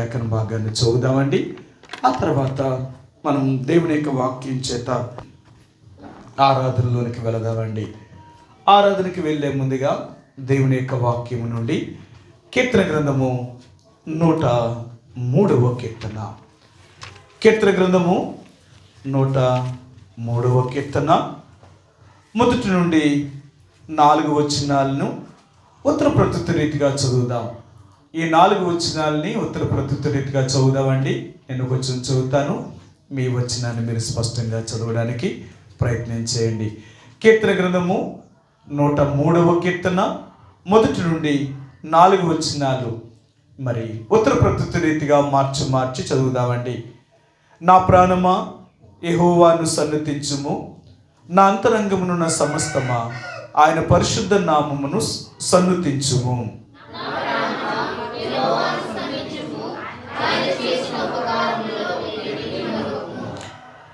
లేఖన భాగాన్ని చదువుదామండి. ఆ తర్వాత మనం దేవుని యొక్క వాక్యం చేత ఆరాధనలోనికి వెళదామండి. ఆరాధనకి వెళ్ళే ముందుగా దేవుని యొక్క వాక్యం నుండి కీర్తన గ్రంథము 103వ కీర్తన. కీర్తన గ్రంథము 103వ కీర్తన మొదటి నుండి 4 వచనాలను ఉత్తర ప్రత్యుత్తర రీతిగా చదువుదాం. ఈ 4 వచనాలని ఉత్తర ప్రత్యుత్తర రీతిగా చదువుదామండి. నేను కొంచెం చదువుతాను, మీ వచనాన్ని మీరు స్పష్టంగా చదవడానికి ప్రయత్నం చేయండి. కీర్తన గ్రంథము 103వ కీర్తన మొదటి నుండి 4 వచనాలు మరి ఉత్తర ప్రత్యుత్తర రీతిగా మార్చి చదువుదామండి. నా ప్రాణమా యెహోవాను సన్నుతించుము, నా అంతరంగమునున్న సమస్తమా ఆయన పరిశుద్ధ నామమును సన్నుతించుము.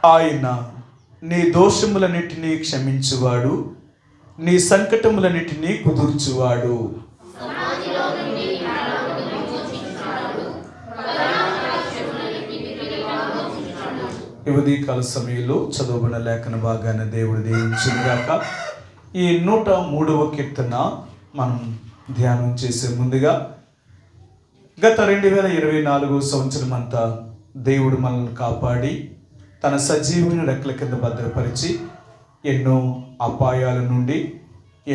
ఆయన నీ దోషములన్నిటినీ క్షమించువాడు, నీ సంకటములన్నిటినీ కుదుర్చువాడు. ఈ ఉదయకాల సమయంలో చదవబడిన లేఖన భాగాన్ని దేవుడు దీవించుగాక. ఈ 103వ కీర్తన మనం ధ్యానం చేసే ముందుగా గత 2024 సంవత్సరం అంతా దేవుడు మనల్ని కాపాడి తన సజీవమైన రెక్కల కింద భద్రపరిచి ఎన్నో అపాయాల నుండి,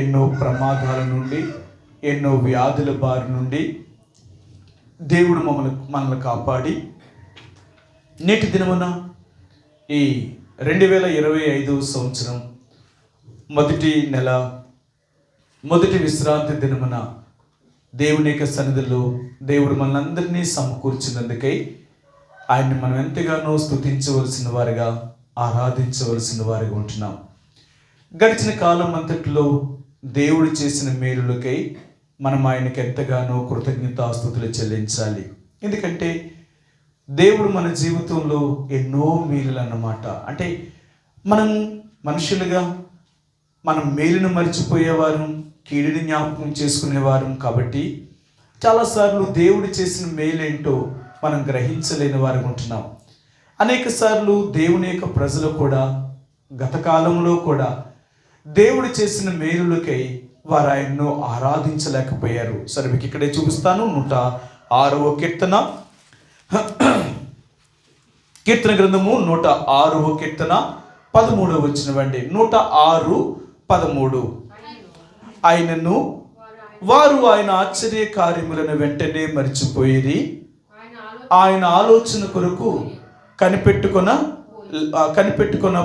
ఎన్నో ప్రమాదాల నుండి, ఎన్నో వ్యాధుల బారి నుండి దేవుడు మనల్ని కాపాడి నేటి దినమున ఈ 2025 సంవత్సరం మొదటి నెల మొదటి విశ్రాంతి దినమున దేవుని యొక్క సన్నిధిలో దేవుడు మనందరినీ సమకూర్చినందుకై ఆయన్ని మనం ఎంతగానో స్తుతించవలసిన వారిగా, ఆరాధించవలసిన వారిగా ఉంటున్నాం. గడిచిన కాలం అంతట్లో దేవుడు చేసిన మేలులకై మనం ఆయనకి ఎంతగానో కృతజ్ఞతాస్తుతులు చెల్లించాలి. ఎందుకంటే దేవుడు మన జీవితంలో ఎన్నో మేలులు అన్నమాట. అంటే మనం మనుషులుగా మనం మేలును మర్చిపోయేవారు, కీడుని జ్ఞాపకం చేసుకునేవారు. కాబట్టి చాలాసార్లు దేవుడు చేసిన మేలేంటో మనం గ్రహించలేని వారు ఉంటున్నాం. అనేక సార్లు దేవుని యొక్క ప్రజలు కూడా గత కాలంలో కూడా దేవుడు చేసిన మేలులకై వారు ఆయన్ను ఆరాధించలేకపోయారు. సరే, మీకు ఇక్కడే చూపిస్తాను. 106వ కీర్తన, కీర్తన గ్రంథము 106వ కీర్తన 13వ వచనమండి. 106:13 ఆయనను వారు ఆయన ఆశ్చర్య కార్యములను వెంటనే మరిచిపోయిరి, ఆయన ఆలోచన కొరకు కనిపెట్టుకొన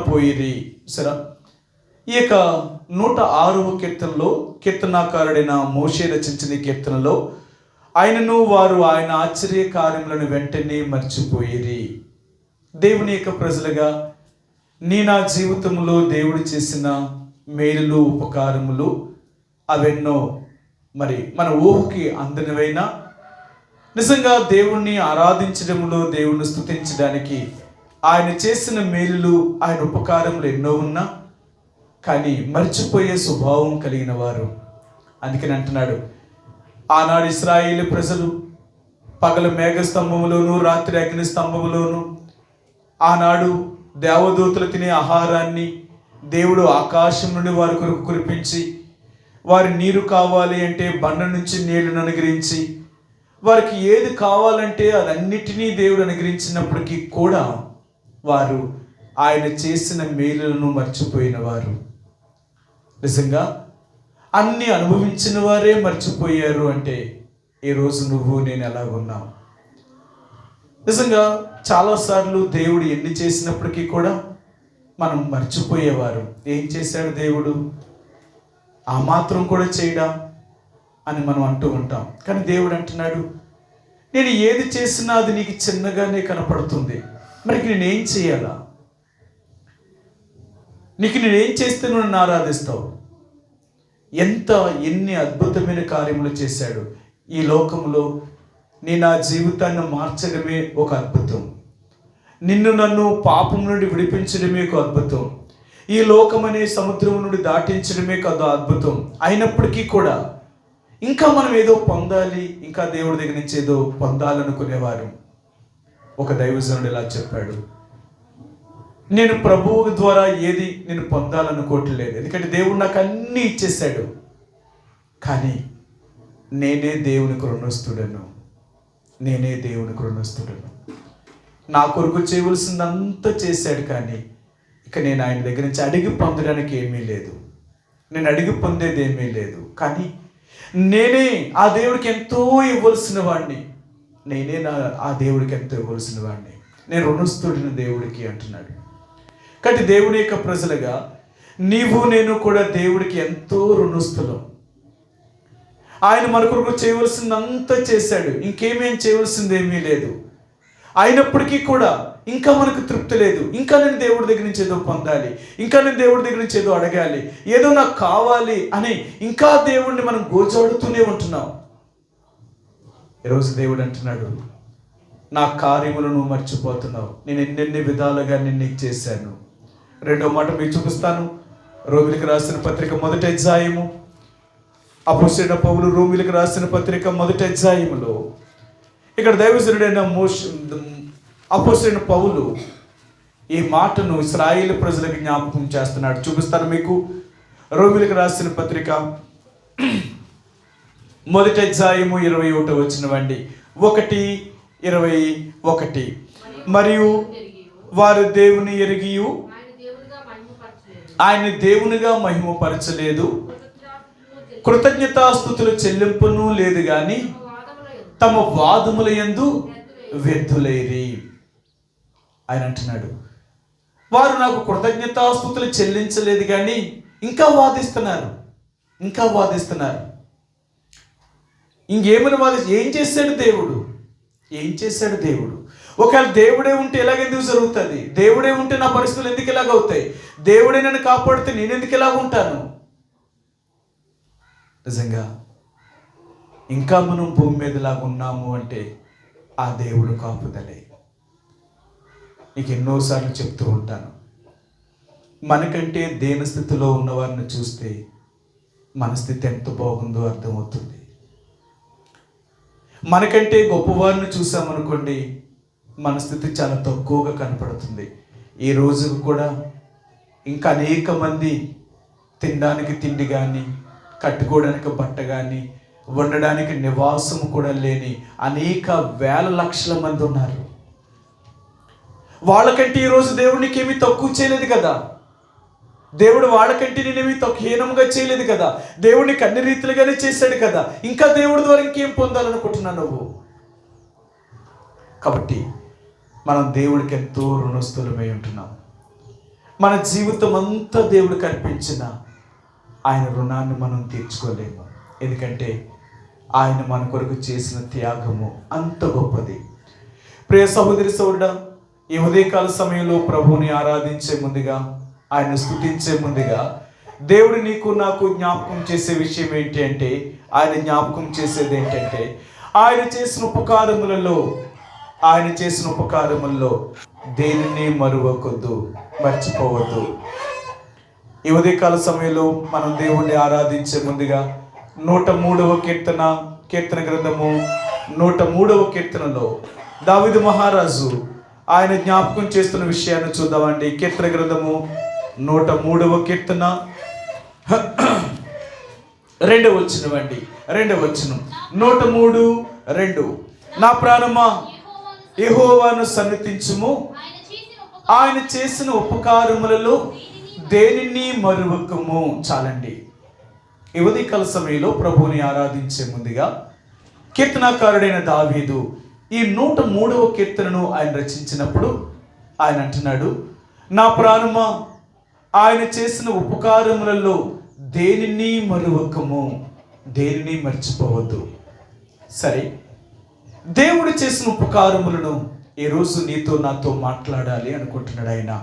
పోయిరి. సరే, ఈ యొక్క 106వ కీర్తనలో కీర్తనాకారుడైన మోషే రచించిన కీర్తనలో ఆయనను వారు ఆయన ఆశ్చర్య కార్యములను వెంటనే మర్చిపోయిరి. దేవుని యొక్క ప్రజలుగా నా జీవితంలో దేవుడు చేసిన మేలులు, ఉపకారములు అవెన్నో మరి మన ఊహకి అందనివైనా నిజంగా దేవుణ్ణి ఆరాధించడంలో, దేవుణ్ణి స్తుతించడానికి ఆయన చేసిన మేలులు, ఆయన ఉపకారములు ఎన్నో ఉన్నా కానీ మర్చిపోయే స్వభావం కలిగిన వారు. అందుకని అంటున్నాడు, ఆనాడు ఇశ్రాయేలు ప్రజలు పగల మేఘస్తంభములోను, రాత్రి అగ్ని స్తంభములోను ఆనాడు దేవదూతలు తినే ఆహారాన్ని దేవుడు ఆకాశం నుండి వారి కొరకు కురిపించి, వారి నీరు కావాలి అంటే బండ నుంచి నీళ్లను అనుగ్రహించి, వారికి ఏది కావాలంటే అదన్నిటినీ దేవుడు అనుగ్రహించినప్పటికీ కూడా వారు ఆయన చేసిన మేలులను మర్చిపోయిన వారు. నిజంగా అన్ని అనుభవించిన వారే మర్చిపోయారు అంటే ఈరోజు నువ్వు నేను ఎలాగున్నావు? నిజంగా చాలాసార్లు దేవుడు ఎన్ని చేసినప్పటికీ కూడా మనం మర్చిపోయేవారు. ఏం చేశాడు దేవుడు? ఆ మాత్రం కూడా చేయడా అని మనం అంటూ ఉంటాం. కానీ దేవుడు అంటున్నాడు, నేను ఏది చేసినా అది నీకు చిన్నగానే కనపడుతుంది, మరి నేనేం చేయాలా? నేనేం చేస్తే నువ్వు నన్ను ఆరాధిస్తావు? ఎన్ని అద్భుతమైన కార్యములు చేశాడు ఈ లోకంలో. నా జీవితాన్ని మార్చడమే ఒక అద్భుతం. నన్ను పాపం నుండి విడిపించడమే ఒక అద్భుతం. ఈ లోకమనే సముద్రం నుండి దాటించడమే కదా అద్భుతం. అయినప్పటికీ కూడా ఇంకా మనం ఏదో పొందాలి, ఇంకా దేవుడి దగ్గర నుంచి ఏదో పొందాలనుకునేవారు. ఒక దైవజనుడు ఇలా చెప్పాడు, నేను ప్రభువు ద్వారా ఏది నేను పొందాలనుకోవట్లేదు, ఎందుకంటే దేవుడు నాకు అన్నీ ఇచ్చేశాడు, కానీ నేనే దేవునికి రుణస్తుడను, నేనే దేవునికి రుణస్తుడను. నా కొరకు చేయవలసిందంతా చేశాడు, కానీ ఇక నేను ఆయన దగ్గర నుంచి అడిగి పొందడానికి ఏమీ లేదు, నేను అడిగి పొందేది ఏమీ లేదు. కానీ నేనే ఆ దేవుడికి ఎంతో ఇవ్వాల్సిన వాడిని, నేనే ఆ దేవుడికి ఎంతో ఇవ్వాల్సిన వాడిని, నేను రుణస్తుడిని దేవుడికి అంటున్నాడు. కాబట్టి దేవుని యొక్క ప్రజలుగా నీవు నేను కూడా దేవుడికి ఎంతో రుణస్తులం. ఆయన మన కొరకు చేయవలసిందంతా చేశాడు, ఇంకేమేం చేయవలసింది ఏమీ లేదు. అయినప్పటికీ కూడా ఇంకా మనకు తృప్తి లేదు, ఇంకా నేను దేవుడి దగ్గర నుంచి ఏదో పొందాలి, ఇంకా నేను దేవుడి దగ్గర నుంచి ఏదో అడగాలి, ఏదో నాకు కావాలి అని ఇంకా దేవుడిని మనం గోచాడుతూనే ఉంటున్నాం. ఈరోజు దేవుడు అంటున్నాడు, నా కార్యములను నువ్వు మర్చిపోతున్నావు, నేను ఎన్నెన్ని విధాలుగా నిన్ను చేశాను. రెండో మాట మీకు చూపిస్తాను. రోమిలకు రాసిన పత్రిక 1వ అధ్యాయము, అపోస్తలుడైన పౌలు రోమిలకు రాసిన పత్రిక 1వ అధ్యాయములో ఇక్కడ దైవజనుడైన అపోస్తలుడైన పౌలు ఈ మాటను ఇశ్రాయేలు ప్రజలకు జ్ఞాపకం చేస్తున్నాడు. చూపిస్తాను మీకు. రోమిలకు రాసిన పత్రిక 1వ అధ్యాయము 21వ వచనమండి. 1:21. మరియు వారు దేవుని ఎరిగియు ఆయన దేవునిగా మహిమపరచలేదు, కృతజ్ఞతాస్తుతుల చెల్లింపును లేదు గాని తమ వాదముల యందు వ్యర్థులైరి. ఆయన అంటున్నాడు, వారు నాకు కృతజ్ఞతాస్తుతులు చెల్లించలేదు కానీ ఇంకా వాదిస్తున్నారు. ఇంకేమని ఏం చేశాడు దేవుడు? ఒకవేళ దేవుడే ఉంటే ఎలాగెందుకు జరుగుతుంది? దేవుడే ఉంటే నా పరిస్థితులు ఎందుకు ఇలాగ అవుతాయి? దేవుడే నన్ను కాపాడితే నేను ఎందుకు ఇలాగ ఉంటాను? నిజంగా ఇంకా మనం భూమి మీద లాగా ఉన్నాము అంటే ఆ దేవుడు కాపుదలే. నీకు ఎన్నోసార్లు చెప్తూ ఉంటాను, మనకంటే దేని స్థితిలో ఉన్నవారిని చూస్తే మన స్థితి ఎంత బాగుందో అర్థమవుతుంది. మనకంటే గొప్పవారిని చూసామనుకోండి, మన స్థితి చాలా తక్కువగా కనపడుతుంది. ఈ రోజు కూడా ఇంకా అనేక మంది తినడానికి తిండి కానీ, కట్టుకోవడానికి బట్ట కానీ, ఉండడానికి నివాసం కూడా లేని అనేక వేల లక్షల మంది ఉన్నారు. వాళ్ళకంటే ఈరోజు దేవుడికి ఏమీ తక్కువ చేయలేదు కదా. దేవుడు వాళ్ళకంటే నేనేమి హీనంగా చేయలేదు కదా. దేవుడిని అన్ని రీతిలుగానే చేశాడు కదా. ఇంకా దేవుడి ద్వారా ఇంకేం పొందాలనుకుంటున్నావు నువ్వు? కాబట్టి మనం దేవుడికి ఎంతో రుణస్థులమై ఉంటున్నాం. మన జీవితం అంతా దేవుడికి అర్పించిన ఆయన రుణాన్ని మనం తీర్చుకోలేము. ఎందుకంటే ఆయన మన కొరకు చేసిన త్యాగము అంత గొప్పది. ప్రియ సహోదరి సోదరుడా, ఈ ఉదయకాల సమయంలో ప్రభువుని ఆరాధించే ముందుగా, ఆయన స్తుతించే ముందుగా దేవుడు నీకు నాకు జ్ఞాపకం చేసే విషయం ఏంటి అంటే, ఆయన జ్ఞాపకం చేసేది ఏంటంటే, ఆయన చేసిన ఉపకారములలో దేనిని మర్చిపోవద్దు. ఈ ఉదయకాల సమయంలో మనం దేవుణ్ణి ఆరాధించే ముందుగా 103వ కీర్తన గ్రంథము 103వ కీర్తనలో దావీదు మహారాజు ఆయన జ్ఞాపకం చేస్తున్న విషయాన్ని చూద్దామండి. కీర్తన గ్రంథము 103వ కీర్తన 2వ వచనం. 103:2. నా ప్రాణమా యెహోవాను సన్నిధించుము, ఆయన చేసిన ఉపకారములలో దేనిని మరువకము. చాలండి. ఈ ఉదయకాల సమయంలో ప్రభువుని ఆరాధించే ముందుగా కీర్తనాకారుడైన దావీదు ఈ 103వ కీర్తనను ఆయన రచించినప్పుడు ఆయన అంటున్నాడు, నా ప్రాణమా ఆయన చేసిన ఉపకారములలో దేనిని మరువకము, దేనిని మర్చిపోవద్దు. సరే, దేవుడు చేసిన ఉపకారములను ఈరోజు నీతో నాతో మాట్లాడాలి అనుకుంటున్నాడు.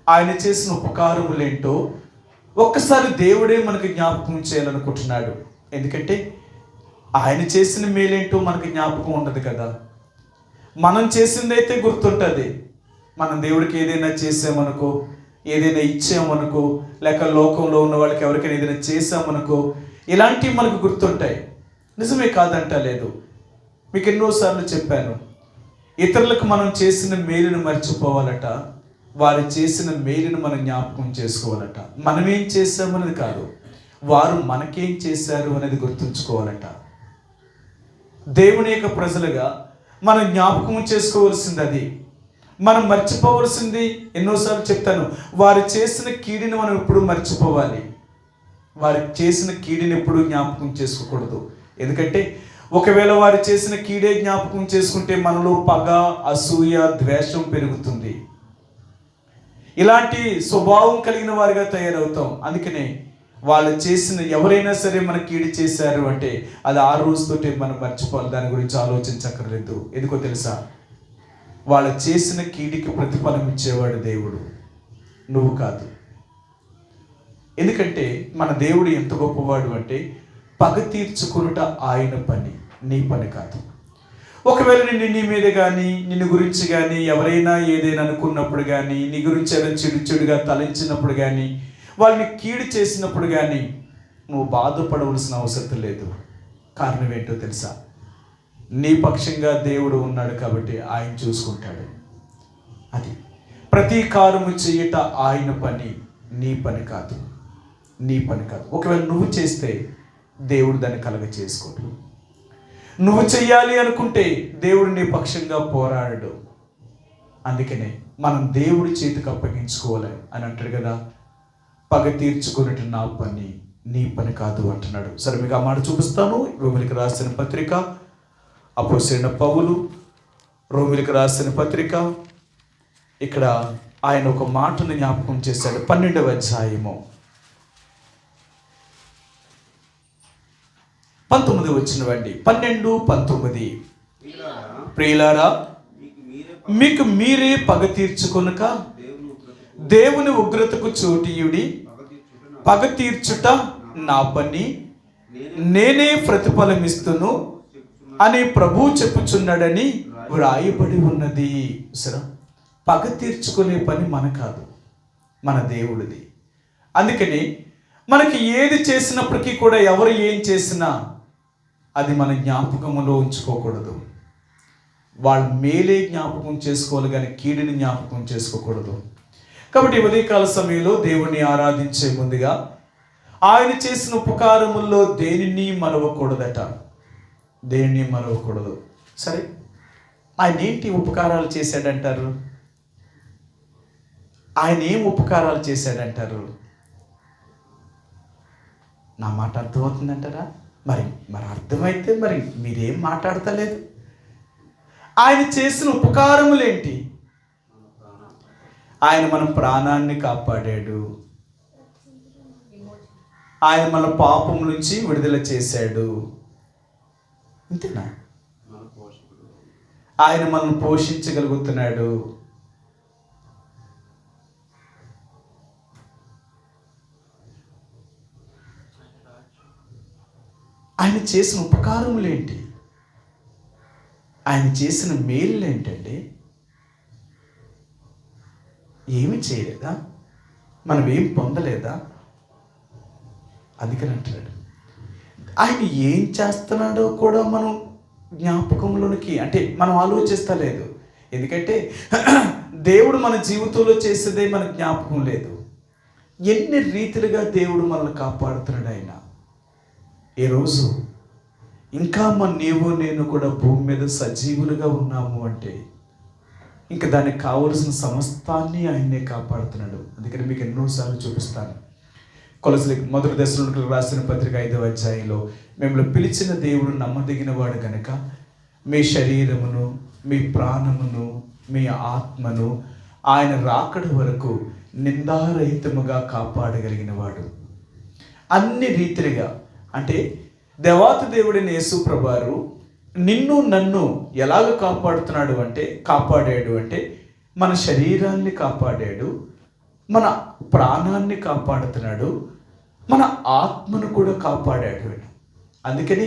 ఆయన చేసిన ఉపకారములేంటో ఒక్కసారి దేవుడే మనకు జ్ఞాపకం చేయాలనుకుంటున్నాడు. ఎందుకంటే ఆయన చేసిన మేలేంటో మనకు జ్ఞాపకం ఉండదు కదా. మనం చేసిందైతే గుర్తుంటుంది. మనం దేవుడికి ఏదైనా చేసామనుకో, ఏదైనా ఇచ్చామనుకో, లేక లోకంలో ఉన్న వాళ్ళకి ఎవరికైనా ఏదైనా చేసామనుకో, ఇలాంటివి మనకు గుర్తుంటాయి. నిజమే, కాదంట లేదు. మీకు ఎన్నోసార్లు చెప్పాను, ఇతరులకు మనం చేసిన మేలును మర్చిపోవాలట, వారు చేసిన మేలును మనం జ్ఞాపకం చేసుకోవాలట. మనం ఏం చేసామనేది కాదు, వారు మనకేం చేశారు అనేది గుర్తుంచుకోవాలట. దేవుని యొక్క ప్రజలుగా మనం జ్ఞాపకం చేసుకోవాల్సింది అది. మనం మర్చిపోవలసింది, ఎన్నోసార్లు చెప్తాను, వారు చేసిన కీడిని మనం ఎప్పుడు మర్చిపోవాలి. వారు చేసిన కీడిని ఎప్పుడు జ్ఞాపకం చేసుకోకూడదు. ఎందుకంటే ఒకవేళ వారు చేసిన కీడే జ్ఞాపకం చేసుకుంటే మనలో పగ, అసూయ, ద్వేషం పెరుగుతుంది. ఇలాంటి స్వభావం కలిగిన వారిగా తయారవుతాం. అందుకనే వాళ్ళు చేసిన, ఎవరైనా సరే మన కీడు చేశారు అంటే అది ఆ రోజుతోటే మనం మర్చిపోవాలి, దాని గురించి ఆలోచించక్కర్లేదు. ఎందుకో తెలుసా, వాళ్ళు చేసిన కీడికి ప్రతిఫలం ఇచ్చేవాడు దేవుడు, నువ్వు కాదు. ఎందుకంటే మన దేవుడు ఎంత గొప్పవాడు అంటే, పగ తీర్చుకునుట ఆయన పని, నీ పని కాదు. ఒకవేళ నీ మీద కానీ, నిన్ను గురించి కానీ ఎవరైనా ఏదైనా అనుకున్నప్పుడు కానీ, నీ గురించి ఏదైనా చెడుగా తలంచినప్పుడు కానీ, వాళ్ళని కీడు చేసినప్పుడు కానీ నువ్వు బాధపడవలసిన అవసరం లేదు. కారణం ఏంటో తెలుసా, నీ పక్షంగా దేవుడు ఉన్నాడు కాబట్టి ఆయన చూసుకుంటాడు. అది ప్రతీకారము చేయట ఆయన పని, నీ పని కాదు, నీ పని కాదు. ఒకవేళ నువ్వు చేస్తే దేవుడు దాన్ని కలగ చేసుకోడు. నువ్వు చెయ్యాలి అనుకుంటే దేవుడు నీ పక్షంగా పోరాడడు. అందుకనే మనం దేవుడి చేతికి అప్పగించుకోవాలి అని అంటాడు కదా, పగ తీర్చుకున్నట్టు నా పని, నీ పని కాదు అంటున్నాడు. సరే, మీకు ఆ మాట చూపిస్తాను. రోమిలికి రాసిన పత్రిక, అపోస్తలుడైన పౌలు రోమిలికి రాసిన పత్రిక, ఇక్కడ ఆయన ఒక మాటను జ్ఞాపకం చేశాడు. 12వ అధ్యాయము 19 వచ్చినవండి. 12-19. ప్రియులారా, మీకు మీరే పగ తీర్చుకొనక దేవుని ఉగ్రతకు చోటీయుడి, పగ తీర్చుట నా పని, నేనే ప్రతిఫలమిస్తును అని ప్రభువు చెప్పుచున్నాడని వ్రాయబడి ఉన్నది. సరే, పగ తీర్చుకునే పని మన కాదు, మన దేవుడిది. అందుకని మనకి ఏది చేసినప్పటికీ కూడా, ఎవరు ఏం చేసినా అది మన జ్ఞాపకంలో ఉంచుకోకూడదు. వాళ్ళు మేలే జ్ఞాపకం చేసుకోవాలి కానీ కీడుని జ్ఞాపకం చేసుకోకూడదు. కాబట్టి ఉదయకాల సమయంలో దేవుణ్ణి ఆరాధించే ముందుగా ఆయన చేసిన ఉపకారముల్లో దేనిని మరవకూడదట, దేనిని మరవకూడదు. సరే, ఆయన ఏంటి ఉపకారాలు చేశాడంటారు? ఆయన ఏం ఉపకారాలు చేశాడంటారు? నా మాట అర్థమవుతుందంటారా? మరి అర్థమైతే మరి మీరేం మాట్లాడతలేదు. ఆయన చేసిన ఉపకారములేంటి? ఆయన మన ప్రాణాన్ని కాపాడాడు, ఆయన మన పాపం నుంచి విడుదల చేశాడు. అంతేనా? ఆయన మనల్ని పోషించగలుగుతున్నాడు. ఆయన చేసిన ఉపకారములేంటి? ఆయన చేసిన మేలు ఏంటండి? ఏమి చేయలేదా? మనం ఏం పొందలేదా? అందుకని అంటున్నాడు, ఆయన ఏం చేస్తున్నాడో కూడా మనం జ్ఞాపకంలోనికి, అంటే మనం ఆలోచిస్తలేదు. ఎందుకంటే దేవుడు మన జీవితంలో చేసేదే మన జ్ఞాపకం లేదు. ఎన్ని రీతిలుగా దేవుడు మనల్ని కాపాడుతున్నాడు. ఆయన ఈరోజు ఇంకా నీవు నేను కూడా భూమి మీద సజీవులుగా ఉన్నాము అంటే ఇంకా దానికి కావలసిన సమస్తాన్ని ఆయన్నే కాపాడుతున్నాడు. అందుకని మీకు ఎన్నోసార్లు చూపిస్తాను. కొలసీలకు 1 దశలోనికైలకు రాసిన పత్రిక 5వ అధ్యాయంలో, మిమ్మల్ని పిలిచిన దేవుడు నమ్మదగిన వాడు కనుక మీ శరీరమును, మీ ప్రాణమును, మీ ఆత్మను ఆయన రాకడ వరకు నిందారహితముగా కాపాడగలిగిన వాడు. అన్ని రీతిలుగా, అంటే దేవాతి దేవుడైన యేసు ప్రభువారు నిన్ను నన్ను ఎలాగ కాపాడుతున్నాడు అంటే, కాపాడాడు అంటే మన శరీరాన్ని కాపాడాడు, మన ప్రాణాన్ని కాపాడుతున్నాడు, మన ఆత్మను కూడా కాపాడాడు. అందుకని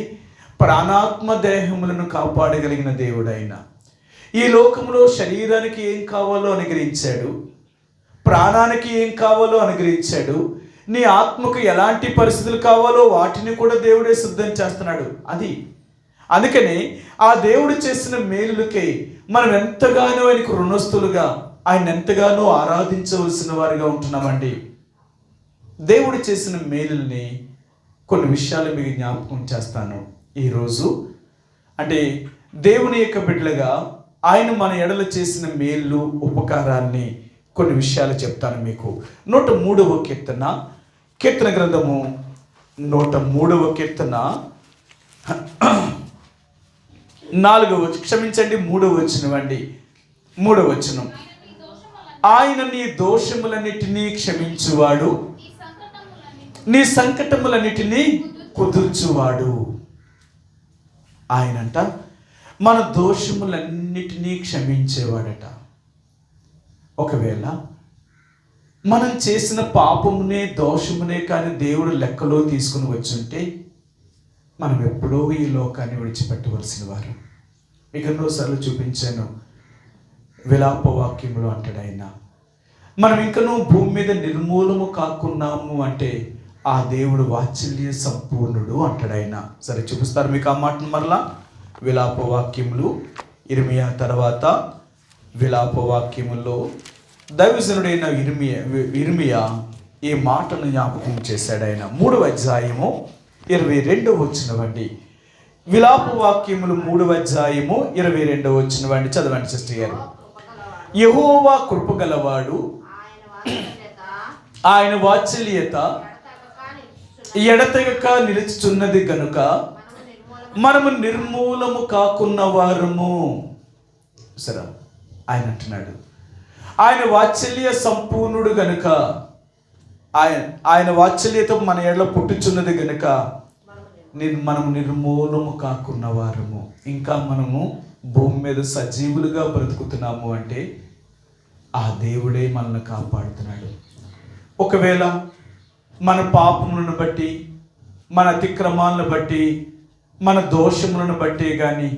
ప్రాణాత్మ దేహములను కాపాడగలిగిన దేవుడు ఆయన. ఈ లోకంలో శరీరానికి ఏం కావాలో అనుగ్రహించాడు, ప్రాణానికి ఏం కావాలో అనుగ్రహించాడు, నీ ఆత్మకు ఎలాంటి పరిస్థితులు కావాలో వాటిని కూడా దేవుడే సిద్ధం చేస్తున్నాడు. అందుకని ఆ దేవుడు చేసిన మేలులకే మనం ఎంతగానో ఆయనకు రుణస్తులుగా, ఆయన ఎంతగానో ఆరాధించవలసిన వారిగా ఉంటున్నామండి. దేవుడు చేసిన మేలుల్ని కొన్ని విషయాలు మీకు జ్ఞాపకం చేస్తాను ఈరోజు. అంటే దేవుని యొక్క బిడ్డలుగా ఆయన మన ఎడల చేసిన మేలు ఉపకారాన్ని కొన్ని విషయాలు చెప్తాను మీకు. 103వ కీర్తన గ్రంథము 103వ కీర్తన 3వ వచనం. ఆయన నీ దోషములన్నిటినీ క్షమించువాడు, నీ సంకటములన్నిటినీ కుదుర్చువాడు. ఆయనంట మన దోషములన్నిటినీ క్షమించేవాడట. ఒకవేళ మనం చేసిన పాపమునే దోషమునే కానీ దేవుడు లెక్కలో తీసుకుని వచ్చుంటే మనం ఎప్పుడో ఈ లోకాన్ని విడిచిపెట్టవలసిన వారు. మీకు ఎన్నోసార్లు చూపించాను. విలాప వాక్యములు అంటాడు ఆయన, మనం ఇంకనూ భూమి మీద నిర్మూలము కాకున్నాము అంటే ఆ దేవుడు వాత్సల్య సంపూర్ణుడు అంటాడు ఆయన. సరే, చూపిస్తారు మీకు ఆ మాటను మరలా. విలాప వాక్యములు ఇర్మియా తర్వాత విలాప వాక్యముల్లో దైవజనుడైన ఇర్మియా ఈ మాటను జ్ఞాపకం చేశాడు. ఆయన 3వ అధ్యాయము 22వ వచనం. విలాప వాక్యములు 3వ అధ్యాయము 22వ వచనం. చదవండి సిస్టర్ గారు. యెహోవా కృపగలవాడు, ఆయన వాత్సల్యత ఎడతెగక నిలుచుచున్నది గనుక మనము నిర్మూలము కాకున్న వారము. సరే, ఆయన అంటున్నాడు ఆయన వాత్సల్య సంపూర్ణుడు గనుక, ఆయన వాత్సల్యత మన ఎడల పుట్టుచున్నది గనుక మనము నిర్మూలము కాకున్న వారము. ఇంకా మనము భూమి మీద సజీవులుగా బ్రతుకుతున్నాము అంటే ఆ దేవుడే మనల్ని కాపాడుతున్నాడు. ఒకవేళ మన పాపములను బట్టి, మన అతిక్రమాలను బట్టి, మన దోషములను బట్టే కానీ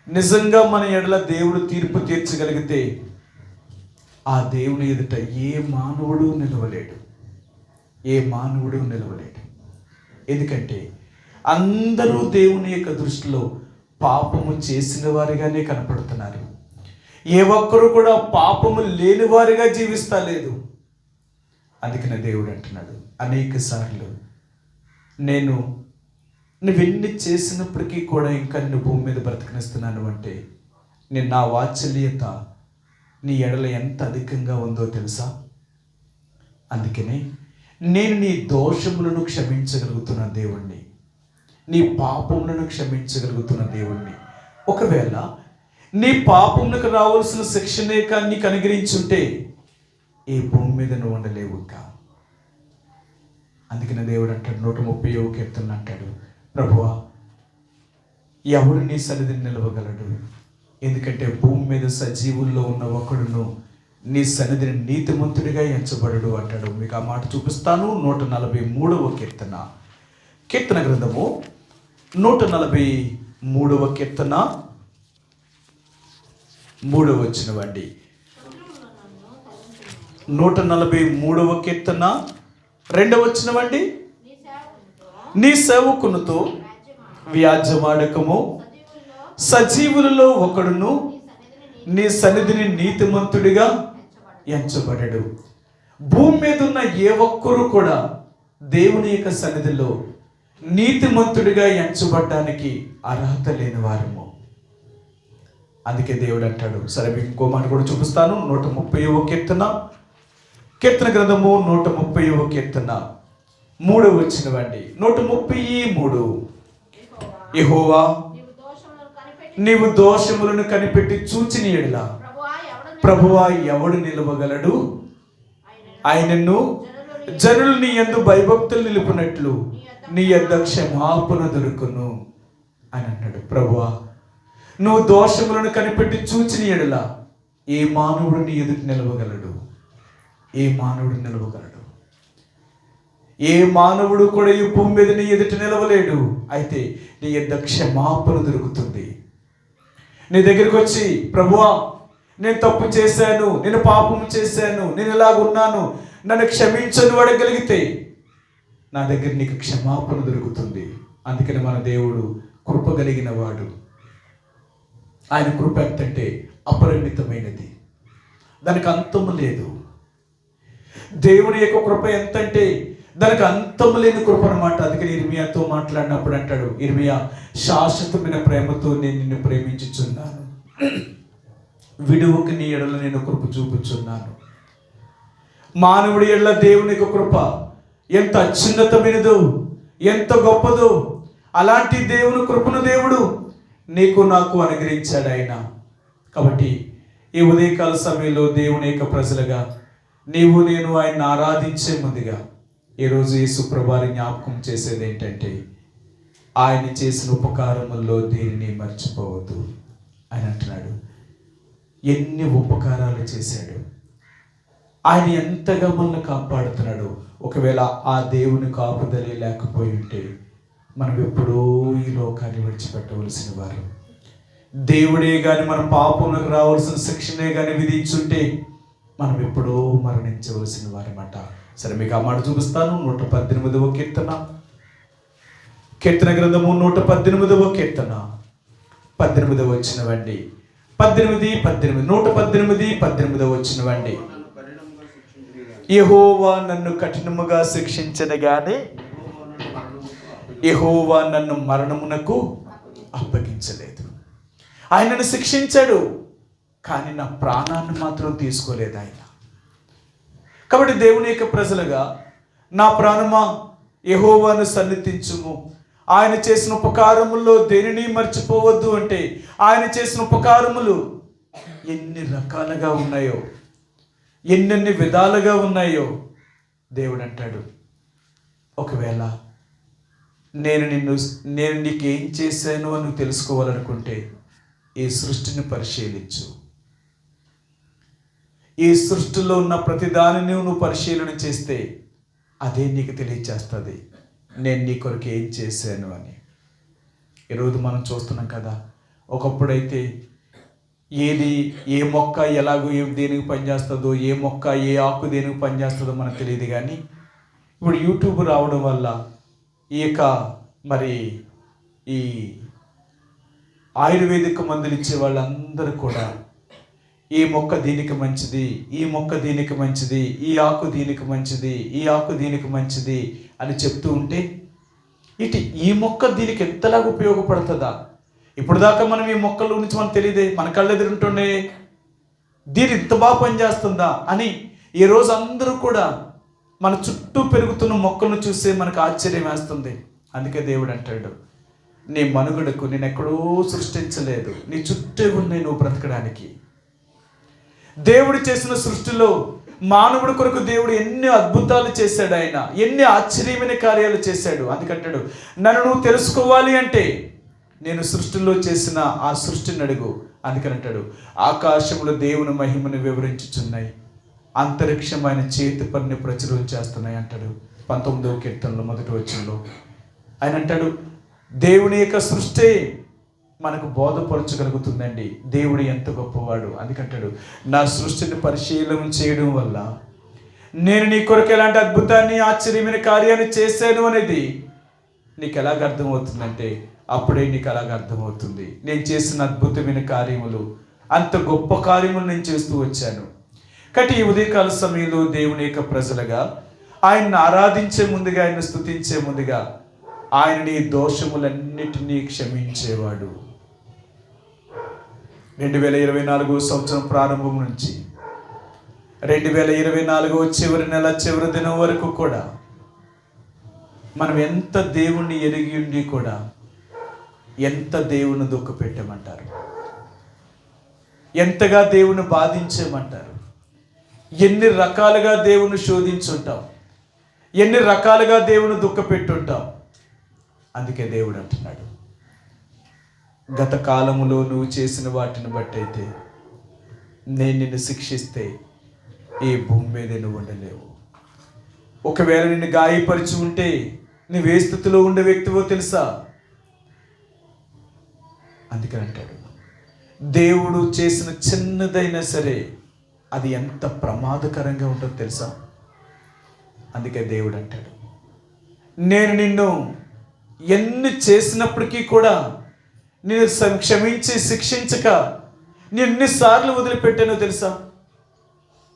నిజంగా మన ఎడల దేవుడు తీర్పు తీర్చగలిగితే ఆ దేవుని ఎదుట ఏ మానవుడు నిలవలేడు. ఎందుకంటే అందరూ దేవుని యొక్క దృష్టిలో పాపము చేసిన వారిగానే కనపడుతున్నారు. ఏ ఒక్కరు కూడా పాపము లేని వారిగా జీవిస్తలేదు. అందుకనే దేవుడు అంటున్నాడు అనేక సార్లు, నువ్వెన్ని చేసినప్పటికీ కూడా ఇంకా నిన్ను భూమి మీద బ్రతకనిస్తున్నాను అంటే నేను నా వాత్సల్యత నీ ఎడల ఎంత అధికంగా ఉందో తెలుసా. అందుకనే నేను నీ దోషములను క్షమించగలుగుతున్న దేవుణ్ణి, నీ పాపములను క్షమించగలుగుతున్న దేవుణ్ణి. ఒకవేళ నీ పాపములకు రావాల్సిన శిక్షనే కానీ నీకు అనుగ్రహించుంటే ఈ భూమి మీద నువ్వు ఉండలేవు ఇంకా. అందుకనే దేవుడు అంటాడు 130వ కీర్తనలో అంటాడు, ప్రభువా ఎవడు నీ సన్నిధిని నిలవగలడు? ఎందుకంటే భూమి మీద సజీవుల్లో ఉన్న ఒకడును నీ సన్నిధిని నీతిమంతుడిగా ఎంచబడడు అంటాడు. మీకు ఆ మాట చూపిస్తాను. 143వ కీర్తన గ్రంథము 143వ కీర్తన 3వ వచనం. 143వ కీర్తన 2వ వచనం. నీ సేవకునితో వ్యాజ్యమాడకము, సజీవులలో ఒకడును నీ సన్నిధిని నీతిమంతుడిగా ఎంచబడడు. భూమి మీద ఉన్న ఏ ఒక్కరు కూడా దేవుని యొక్క సన్నిధిలో నీతిమంతుడిగా ఎంచబడ్డానికి అర్హత లేని వారము. అందుకే దేవుడు అంటాడు. సరే, మీకు ఇంకో మాట కూడా చూపిస్తాను. 130వ కీర్తన గ్రంథము 130వ కీర్తన 3వ వచనం. 133. యెహోవా నీవు దోషములను కనిపెట్టి చూచిన యెడల ప్రభువా ఎవడు నిలవగలడు? ఆయనను జనులు నీ యందు భయభక్తులు నిలుపునట్లు నీ యొద్ద క్షమాపణ దొరుకును అని అంటాడు. ప్రభువా నువ్వు దోషములను కనిపెట్టి చూచిన యెడల ఏ మానవుడు నీ ఎదుట నిలవగలడు? ఏ మానవుడు కూడా ఈ భూమి మీద నీ ఎదుట నిలవలేడు. అయితే నీ యొద్ద క్షమాపణ దొరుకుతుంది. నీ దగ్గరికి వచ్చి, ప్రభువా నేను తప్పు చేశాను, నేను పాపం చేశాను, నేను ఇలాగున్నాను, నన్ను క్షమించను అడగలిగితే నా దగ్గర నీకు క్షమాపణ దొరుకుతుంది. అందుకని మన దేవుడు కృప కలిగిన వాడు. ఆయన కృప ఎంతంటే అపరిమితమైనది, దానికి అంతము లేదు. దేవుని యొక్క కృప ఎంతంటే దానికి అంతము లేని కృప అనమాట. అందుకని ఇర్మియాతో మాట్లాడినప్పుడు అంటాడు, ఇర్మియా, శాశ్వతమైన ప్రేమతో నేను నిన్ను ప్రేమించుచున్నాను, విడువకు నీ ఎడల నేను కృప చూపుచున్నాను. మానవుడి ఎడల దేవుని యొక్క కృప ఎంత అత్యున్నతమైనదో, ఎంత గొప్పదో, అలాంటి దేవుని కృపను దేవుడు నీకు నాకు అనుగ్రహించాడు ఆయన. కాబట్టి ఈ ఉదయకాల సమయంలో దేవుని యొక్క ప్రజలుగా నీవు నేను ఆయన్ని ఆరాధించే ముందుగా ఈరోజు యేసు ప్రభువారి జ్ఞాపకం చేసేది ఏంటంటే, ఆయన చేసిన ఉపకారముల్లో దేనిని మర్చిపోవద్దు. ఆయన అంటున్నాడు, ఎన్ని ఉపకారాలు చేశాడు, ఆయన ఎంతగా మనల్ని కాపాడుతున్నాడు. ఒకవేళ ఆ దేవుని కాపుదలే లేకపోయి ఉంటే మనం ఎప్పుడో ఈ లోకాన్ని విడిచిపెట్టవలసిన వారు. దేవుడే కానీ మన పాపంలోకి రావాల్సిన శిక్షనే కానీ విధించుంటే మనం ఎప్పుడో మరణించవలసిన వారమాట. సరే, మీకు ఆ మాట చూపిస్తాను. 118వ కీర్తన, కీర్తన గ్రంథము 118వ కీర్తన 18వ వచనమండి. 118 వచనమండి. యెహోవా నన్ను కఠినముగా శిక్షించను గాని యెహోవా నన్ను మరణమునకు అప్పగించలేదు. ఆయనను శిక్షించాడు కానీ నా ప్రాణాన్ని మాత్రం తీసుకోలేదు ఆయన. కాబట్టి దేవుని యొక్క ప్రజలుగా, నా ప్రాణమా యెహోవాను సన్నిధించుము, ఆయన చేసిన ఉపకారముల్లో దేనిని మర్చిపోవద్దు అంటే, ఆయన చేసిన ఉపకారములు ఎన్ని రకాలుగా ఉన్నాయో, ఎన్నెన్ని విధాలుగా ఉన్నాయో దేవుడు అంటాడు, ఒకవేళ నేను నీకేం చేశాను అని తెలుసుకోవాలనుకుంటే ఈ సృష్టిని పరిశీలించు. ఈ సృష్టిలో ఉన్న ప్రతి దానిని నువ్వు పరిశీలన చేస్తే అదే నీకు తెలియచేస్తుంది నేను నీ కొరకు ఏం చేశాను అని. ఈరోజు మనం చూస్తున్నాం కదా, ఒకప్పుడైతే ఏ మొక్క ఎలాగో దేనికి పనిచేస్తుందో, ఏ మొక్క ఏ ఆకు దేనికి పనిచేస్తుందో మనకు తెలియదు. కానీ ఇప్పుడు యూట్యూబ్ రావడం వల్ల ఈ ఆయుర్వేదిక్ మందులు ఇచ్చే వాళ్ళందరూ కూడా ఈ మొక్క దీనికి మంచిది, ఈ మొక్క దీనికి మంచిది, ఈ ఆకు దీనికి మంచిది, ఈ ఆకు దీనికి మంచిది అని చెప్తూ ఉంటే ఈ మొక్క దీనికి ఎంతలాగా ఉపయోగపడుతుందా? ఇప్పుడు దాకా మనం ఈ మొక్కల గురించి మనకు తెలియదే, మన కళ్ళ ఎదురుంటుండే దీని ఇంత బాగా పనిచేస్తుందా అని ఈరోజు అందరూ కూడా మన చుట్టూ పెరుగుతున్న మొక్కలను చూస్తే మనకు ఆశ్చర్యం వేస్తుంది. అందుకే దేవుడు అంటాడు, నీ మనుగడకు నేను ఎక్కడో సృష్టించలేదు, నీ చుట్టూ ఉన్నాయి నువ్వు బ్రతకడానికి. దేవుడు చేసిన సృష్టిలో మానవుడి కొరకు దేవుడు ఎన్ని అద్భుతాలు చేశాడు, ఆయన ఎన్ని ఆశ్చర్యమైన కార్యాలు చేశాడు. అందుకంటాడు, నన్ను నువ్వు తెలుసుకోవాలి అంటే నేను సృష్టిలో చేసిన ఆ సృష్టిని అడుగు. అందుకనంటాడు, ఆకాశంలో దేవుని మహిమను వివరించుచున్నాయి, అంతరిక్షం ఆయన చేతి పనిని ప్రచురం చేస్తున్నాయి అంటాడు 19వ కీర్తనలో 1వ వచనంలో. ఆయన అంటాడు, దేవుని యొక్క సృష్టి మనకు బోధపరచగలుగుతుందండి దేవుడు ఎంత గొప్పవాడు. అందుకంటాడు, నా సృష్టిని పరిశీలన చేయడం వల్ల నేను నీ కొరకు ఎలాంటి అద్భుతాన్ని ఆశ్చర్యమైన కార్యాన్ని చేశాను అనేది నీకు ఎలాగ అర్థమవుతుందంటే అప్పుడే నీకు అలాగ అర్థమవుతుంది. నేను చేసిన అద్భుతమైన కార్యములు, అంత గొప్ప కార్యములు నేను చేస్తూ వచ్చాను. కాబట్టి ఈ ఉదయకాల సమయంలో దేవుని యొక్క ప్రజలుగా ఆయన్ని ఆరాధించే ముందుగా, ఆయన స్తుతించే ముందుగా ఆయన నీ దోషములన్నిటినీ క్షమించేవాడు. 2024 సంవత్సరం ప్రారంభం నుంచి 2024 చివరి నెల చివరి దినం వరకు కూడా మనం ఎంత దేవుణ్ణి ఎరిగి ఉండి కూడా ఎంత దేవుని దుఃఖ పెట్టమంటారు, ఎంతగా దేవుని బాధించేమంటారు, ఎన్ని రకాలుగా దేవుని శోధించుంటాం, ఎన్ని రకాలుగా దేవుని దుఃఖ పెట్టుంటాం. అందుకే దేవుడు అంటున్నాడు, గత కాలములో నువ్వు చేసిన వాటిని బట్టి అయితే నేను నిన్ను శిక్షిస్తే ఈ భూమి మీద నువ్వు ఉండలేవు. ఒకవేళ నిన్ను గాయపరిచి ఉంటే నువ్వే స్థితిలో ఉండే వ్యక్తివో తెలుసా? అందుకని అంటాడు, దేవుడు చేసిన చిన్నదైనా సరే అది ఎంత ప్రమాదకరంగా ఉంటుందో తెలుసా? అందుకే దేవుడు అంటాడు, నేను నిన్ను ఎన్ని చేసినప్పటికీ కూడా నేను క్షమించి శిక్షించక నేను ఎన్నిసార్లు వదిలిపెట్టానో తెలుసా?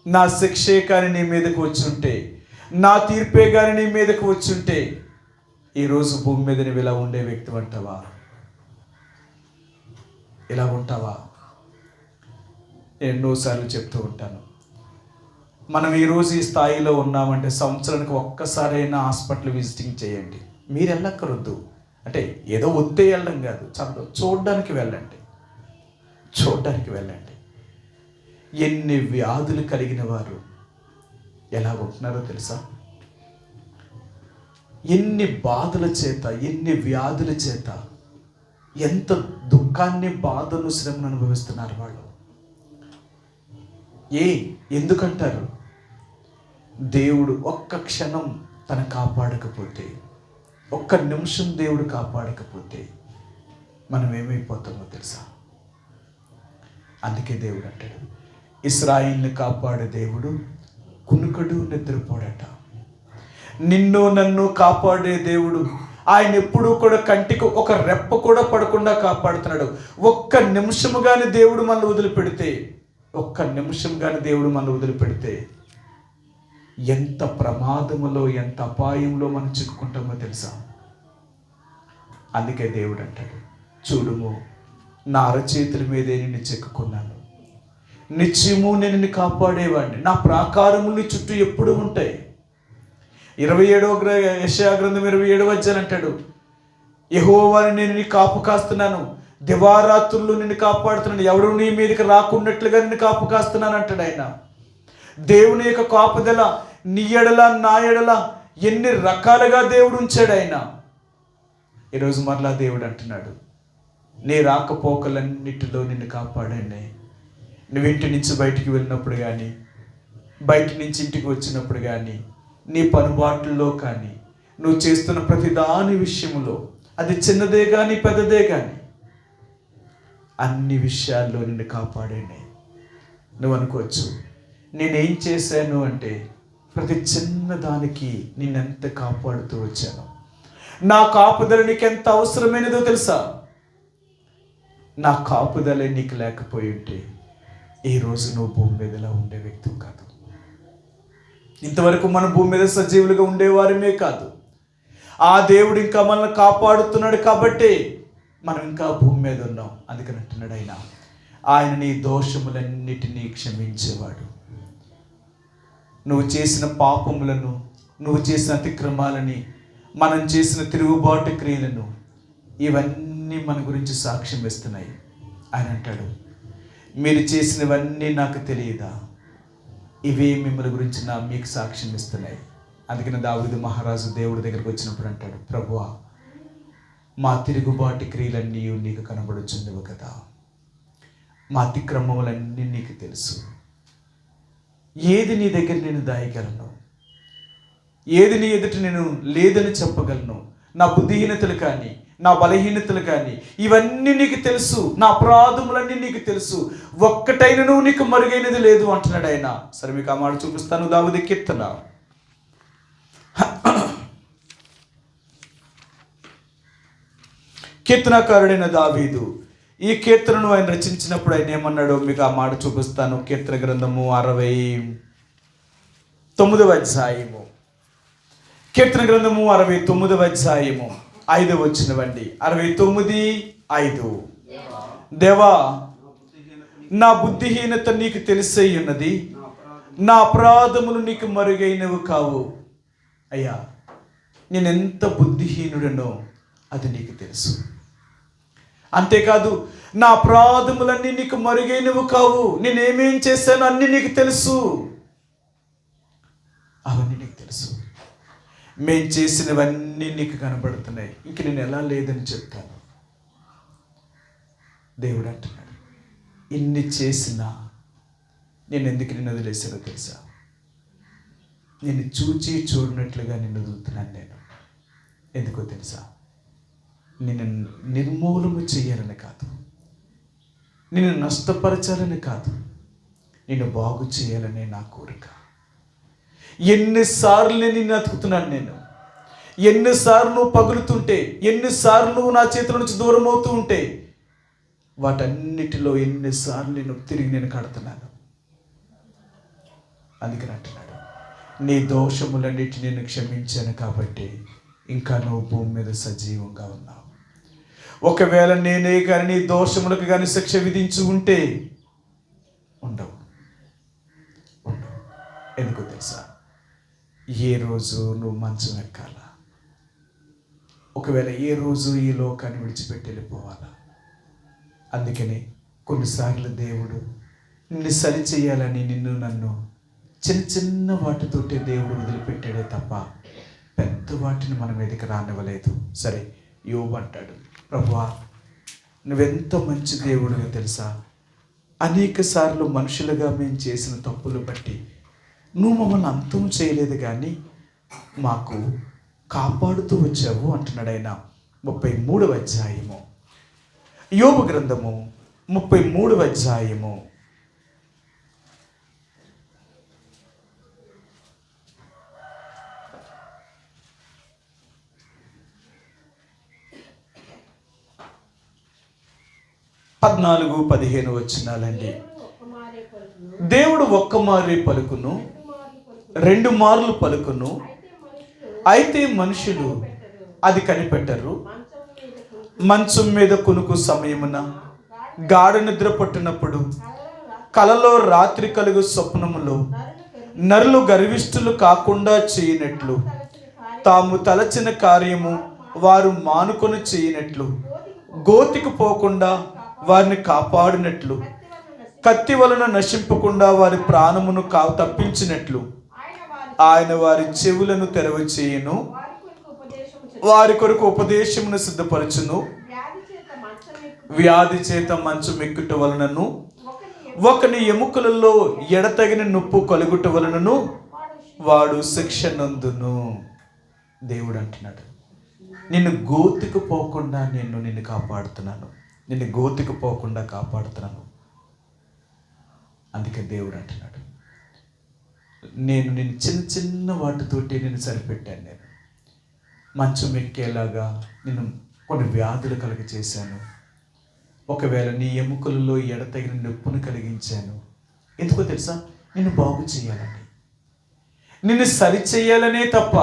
నా శిక్షే కానీ నీ మీదకు వచ్చుంటే, నా తీర్పే కానీ నీ మీదకు వచ్చుంటే ఈరోజు భూమి మీద నువ్వు ఇలా ఉండే వ్యక్తి అంటావా? ఇలా ఉంటావా? ఎన్నోసార్లు చెప్తూ ఉంటాను, మనం ఈరోజు ఈ స్థాయిలో ఉన్నామంటే సంవత్సరానికి ఒక్కసారైనా హాస్పిటల్ విజిటింగ్ చేయండి. మీరు వెళ్ళక్కర్వద్దు, అంటే ఏదో వద్దే వెళ్ళడం కాదు, చూడడానికి వెళ్ళండి. ఎన్ని వ్యాధులు కలిగిన వారు ఎలా ఉంటున్నారో తెలుసా? ఎన్ని బాధల చేత, ఎన్ని వ్యాధుల చేత, ఎంత దుఃఖాన్ని, బాధను, శ్రమను అనుభవిస్తున్నారు వాళ్ళు. ఎందుకంటారు? దేవుడు ఒక్క క్షణం తను కాపాడకపోతే, ఒక్క నిమిషం దేవుడు కాపాడకపోతే మనం ఏమైపోతామో తెలుసా? అందుకే దేవుడు అంటాడు, ఇశ్రాయేలుని కాపాడే దేవుడు కునుకడు నిద్రపోడట. నిన్ను నన్ను కాపాడే దేవుడు ఆయన ఎప్పుడూ కూడా కంటికి ఒక రెప్ప కూడా పడకుండా కాపాడుతున్నాడు. ఒక్క నిమిషము కానీ దేవుడు మనల్ని వదిలిపెడితే ఎంత ప్రమాదములో, ఎంత అపాయంలో మనం చిక్కుకుంటామో తెలుసా? అందుకే దేవుడు అంటాడు, చూడుము నా అరచేతుల మీదే నిన్ను చెక్కుకున్నాను, నిత్యము నేను నిన్ను కాపాడేవాడిని, నా ప్రాకారములు నీ చుట్టూ ఎప్పుడు ఉంటాయి. 27వ యెషయా గ్రంథం 27వ అధ్యాయం అంటాడు, యెహోవాని నేను నీ కాపు కాస్తున్నాను, దివారాత్రులు నిన్ను కాపాడుతున్నాను, ఎవడు నీ మీదకి రాకున్నట్లుగా నిన్ను కాపు కాస్తున్నాను అంటాడు ఆయన. దేవుని యొక్క కాపుదల నీ ఎడల, నా ఎడల ఎన్ని రకాలుగా దేవుడు ఉంచాడు ఆయన. ఈరోజు మరలా దేవుడు అంటున్నాడు, నీ రాకపోకలన్నిటిలో నిన్ను కాపాడండి. నువ్వు ఇంటి నుంచి బయటికి వెళ్ళినప్పుడు కానీ, బయట నుంచి ఇంటికి వచ్చినప్పుడు కానీ, నీ పనుబాట్లలో కానీ, నువ్వు చేస్తున్న ప్రతి దాని విషయంలో, అది చిన్నదే కానీ పెద్దదే కానీ, అన్ని విషయాల్లో నిన్ను కాపాడండి. నువ్వు అనుకోవచ్చు, నేనేం చేశాను అంటే ప్రతి చిన్నదానికి నిన్నెంత కాపాడుతూ వచ్చాను. నా కాపుదల నీకు ఎంత అవసరమైనదో తెలుసా? నా కాపుదలే నీకు లేకపోయి ఉంటే ఈరోజు నువ్వు భూమి మీదలా ఉండే వ్యక్తి కాదు. ఇంతవరకు మనం భూమి మీద సజీవులుగా ఉండేవారమే కాదు. ఆ దేవుడు ఇంకా మనల్ని కాపాడుతున్నాడు కాబట్టి మనం ఇంకా భూమి మీద ఉన్నాం. అందుకని అంటున్నాడు ఆయన నీ దోషములన్నిటినీ క్షమించేవాడు. నువ్వు చేసిన పాపములను, నువ్వు చేసిన అతిక్రమాలని, మనం చేసిన తిరుగుబాటు క్రియలను, ఇవన్నీ మన గురించి సాక్ష్యం ఇస్తున్నాయి. ఆయన అంటాడు, మీరు చేసినవన్నీ నాకు తెలియదా? ఇవే మిమ్మల్ని గురించి మీకు సాక్ష్యం ఇస్తున్నాయి. అందుకని దావీదు మహారాజు దేవుడి దగ్గరికి వచ్చినప్పుడు అంటాడు, ప్రభువా, మా తిరుగుబాటు క్రియలన్నీ నీకు కనబడుచుండవు కదా, మా అతిక్రమములన్నీ నీకు తెలుసు. ఏది నీ దగ్గర నేను దాయగలను? ఏది నీ ఎదుట నేను లేదని చెప్పగలను? నా బుద్ధిహీనతలు కానీ, నా బలహీనతలు కానీ, ఇవన్నీ నీకు తెలుసు. నా అపరాధములన్నీ నీకు తెలుసు. ఒక్కటైనను నీకు మరుగైనది లేదు అంటున్నాడు ఆయన. సరే, మీకు ఆ మాట చూపిస్తాను. దావీదు కీర్తన, కీర్తనకారుడైన దావీదు ఈ కీర్తనను ఆయన రచించినప్పుడు ఆయన ఏమన్నాడో మీకు ఆ మాట చూపిస్తాను. కీర్తన గ్రంథము 69వ అధ్యాయము, కీర్తన గ్రంథము 69వ అధ్యాయము 5వ వచనమండి. 69:5. దేవా, నా బుద్ధిహీనత నీకు తెలిసై ఉన్నది, నా అపరాధములు నీకు మరుగైనవి కావు. అయ్యా, నేనెంత బుద్ధిహీనుడనో అది నీకు తెలుసు. అంతేకాదు, నా అపరాధములన్నీ నీకు మరుగైనవి కావు. నేనేమేం చేశానో అన్నీ నీకు తెలుసు. అవన్నీ నీకు తెలుసు. మేం చేసినవన్నీ నీకు కనబడుతున్నాయి. ఇంక నేను ఎలా లేదని చెప్తాను. దేవుడు అంటున్నాడు, ఇన్ని చేసినా నేను ఎందుకు నిన్ను వదిలేసానో తెలుసా? నిన్ను చూడనట్లుగా నిన్ను వదులుతున్నాను నేను. ఎందుకో తెలుసా? నిన్ను నిర్మూలన చేయాలని కాదు, నిన్ను నష్టపరచాలని కాదు, నిన్ను బాగు చేయాలనే నా కోరిక. ఎన్నిసార్లు నిన్ను అతుకుతున్నాను నేను, ఎన్నిసార్లు నువ్వు పగులుతుంటే, ఎన్నిసార్లు నువ్వు నా చేతుల నుంచి దూరం అవుతూ ఉంటే, వాటన్నిటిలో ఎన్నిసార్లు నేను కడుతున్నాను. అందుకని అంటున్నాడు, నీ దోషములన్నిటిని నేను క్షమించాను కాబట్టి ఇంకా నువ్వు భూమి మీద సజీవంగా ఉన్నావు. ఒకవేళ నేనే కానీ నీ దోషములకు కానీ శిక్ష విధించి ఉంటే ఉండవు. ఎందుకో తెలుసా? ఏ రోజు నువ్వు మంచం ఎక్కాలా, ఒకవేళ ఏ రోజు ఈ లోకాన్ని విడిచిపెట్టి వెళ్ళిపోవాలా. అందుకని కొన్నిసార్లు దేవుడు నిన్ను సరి చేయాలని నన్ను చిన్న చిన్న వాటితోటి దేవుడు వదిలిపెట్టాడే తప్ప పెద్ద వాటిని మన మీదకి రానివ్వలేదు. సరే, యోబు అంటాడు, ప్రభువా నువ్వెంత మంచి దేవుడిగా తెలుసా, అనేక సార్లు మనుషులుగా మేము చేసిన తప్పులు బట్టి నువ్వు మమ్మల్ని అంతం చేయలేదు కానీ మాకు కాపాడుతూ వచ్చావు అంటున్నాడు ఆయన. 33వ అధ్యాయము, యోబు గ్రంథము 33వ అధ్యాయము 14-15 వచనాలండి. దేవుడు ఒక్క మారే పలుకును, 2 మార్లు పలుకును, అయితే మనుషులు అది కనిపెట్టరు. మంచం మీద కునుకు సమయమున, గాఢ నిద్ర పట్టినప్పుడు, కలలో రాత్రి కలుగు స్వప్నములో నరులు గర్విష్ఠులు కాకుండా చేయనట్లు, తాము తలచిన కార్యము వారు మానుకొని చేయనట్లు, గోతికి పోకుండా వారిని కాపాడినట్లు, కత్తి వలన నశింపకుండా వారి ప్రాణమును తప్పించినట్లు ఆయన వారి చెవులను తెరవ చేయును, వారి కొరకు ఉపదేశమును సిద్ధపరచును. వ్యాధి చేత మంచం ఎక్కుట వలనను, ఒకని ఎముకలలో ఎడతగిన నొప్పు కలుగుట వలనను వాడు శిక్ష నందును. దేవుడు అంటున్నాడు, నిన్ను గోతికి పోకుండా నిన్ను కాపాడుతున్నాను, నిన్ను గోతికి పోకుండా కాపాడుతున్నాను. అందుకే దేవుడు అంటున్నాడు, నేను చిన్న చిన్న వాటితోటి నేను సరిపెట్టాను. నేను మంచం ఎక్కేలాగా నేను కొన్ని వ్యాధులు కలిగి చేశాను. ఒకవేళ నీ ఎముకలలో ఎడతగిన నొప్పును కలిగించాను. ఎందుకో తెలుసా? నిన్ను బాగు చేయాలని, నిన్ను సరి చేయాలనే తప్ప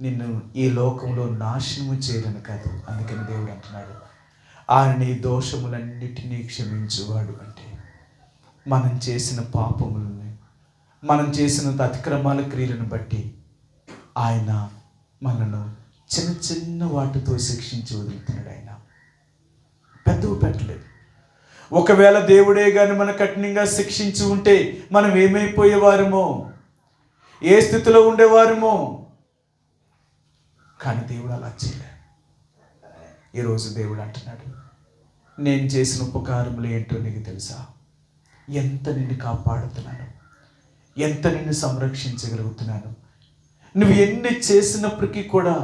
నిన్ను ఈ లోకంలో నాశనము చేయాలని కాదు. అందుకని దేవుడు అంటున్నాడు, ఆయన నీ దోషములన్నిటినీ క్షమించువాడు. అంటే మనం చేసిన పాపములని, మనం చేసిన అతిక్రమాల క్రియలను బట్టి ఆయన మనను చిన్న చిన్న వాటితో శిక్షించి వదులుతున్నాడు. ఆయన పెద్దవి పెట్టలేదు. ఒకవేళ దేవుడే కానీ మన కఠినంగా శిక్షించి ఉంటే మనం ఏమైపోయేవారమో, ఏ స్థితిలో ఉండేవారమో. కానీ దేవుడు అలా చేయలేదు. ఈరోజు దేవుడు అంటున్నాడు, నేను చేసిన ఉపకారములు ఏంటో నీకు తెలుసా? ఎంత నిన్ను కాపాడుతున్నాను, ఎంత నిన్ను సంరక్షించగలుగుతున్నాను. నువ్వు ఎన్ని చేసినప్పటికీ కూడా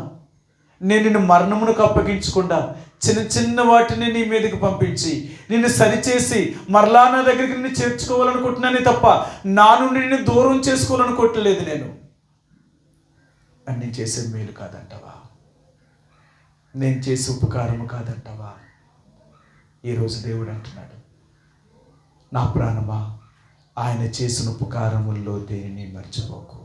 నేను నిన్ను మరణమునకు అప్పగించకుండా చిన్న చిన్న వాటిని నీ మీదకి పంపించి నిన్ను సరిచేసి మరలా నా దగ్గరికి నిన్ను చేర్చుకోవాలనుకుంటున్నానే తప్ప నా నుండి నిన్ను దూరం చేసుకోవాలనుకోవట్లేదు. నేను చేసే మేలు కాదంటావా? నేను చేసే ఉపకారము కాదంటావా? ఈరోజు దేవుడు అంటున్నాడు, నా ప్రాణమా, ఆయన చేసిన ఉపకారముల్లో దేనిని మర్చిపోకు.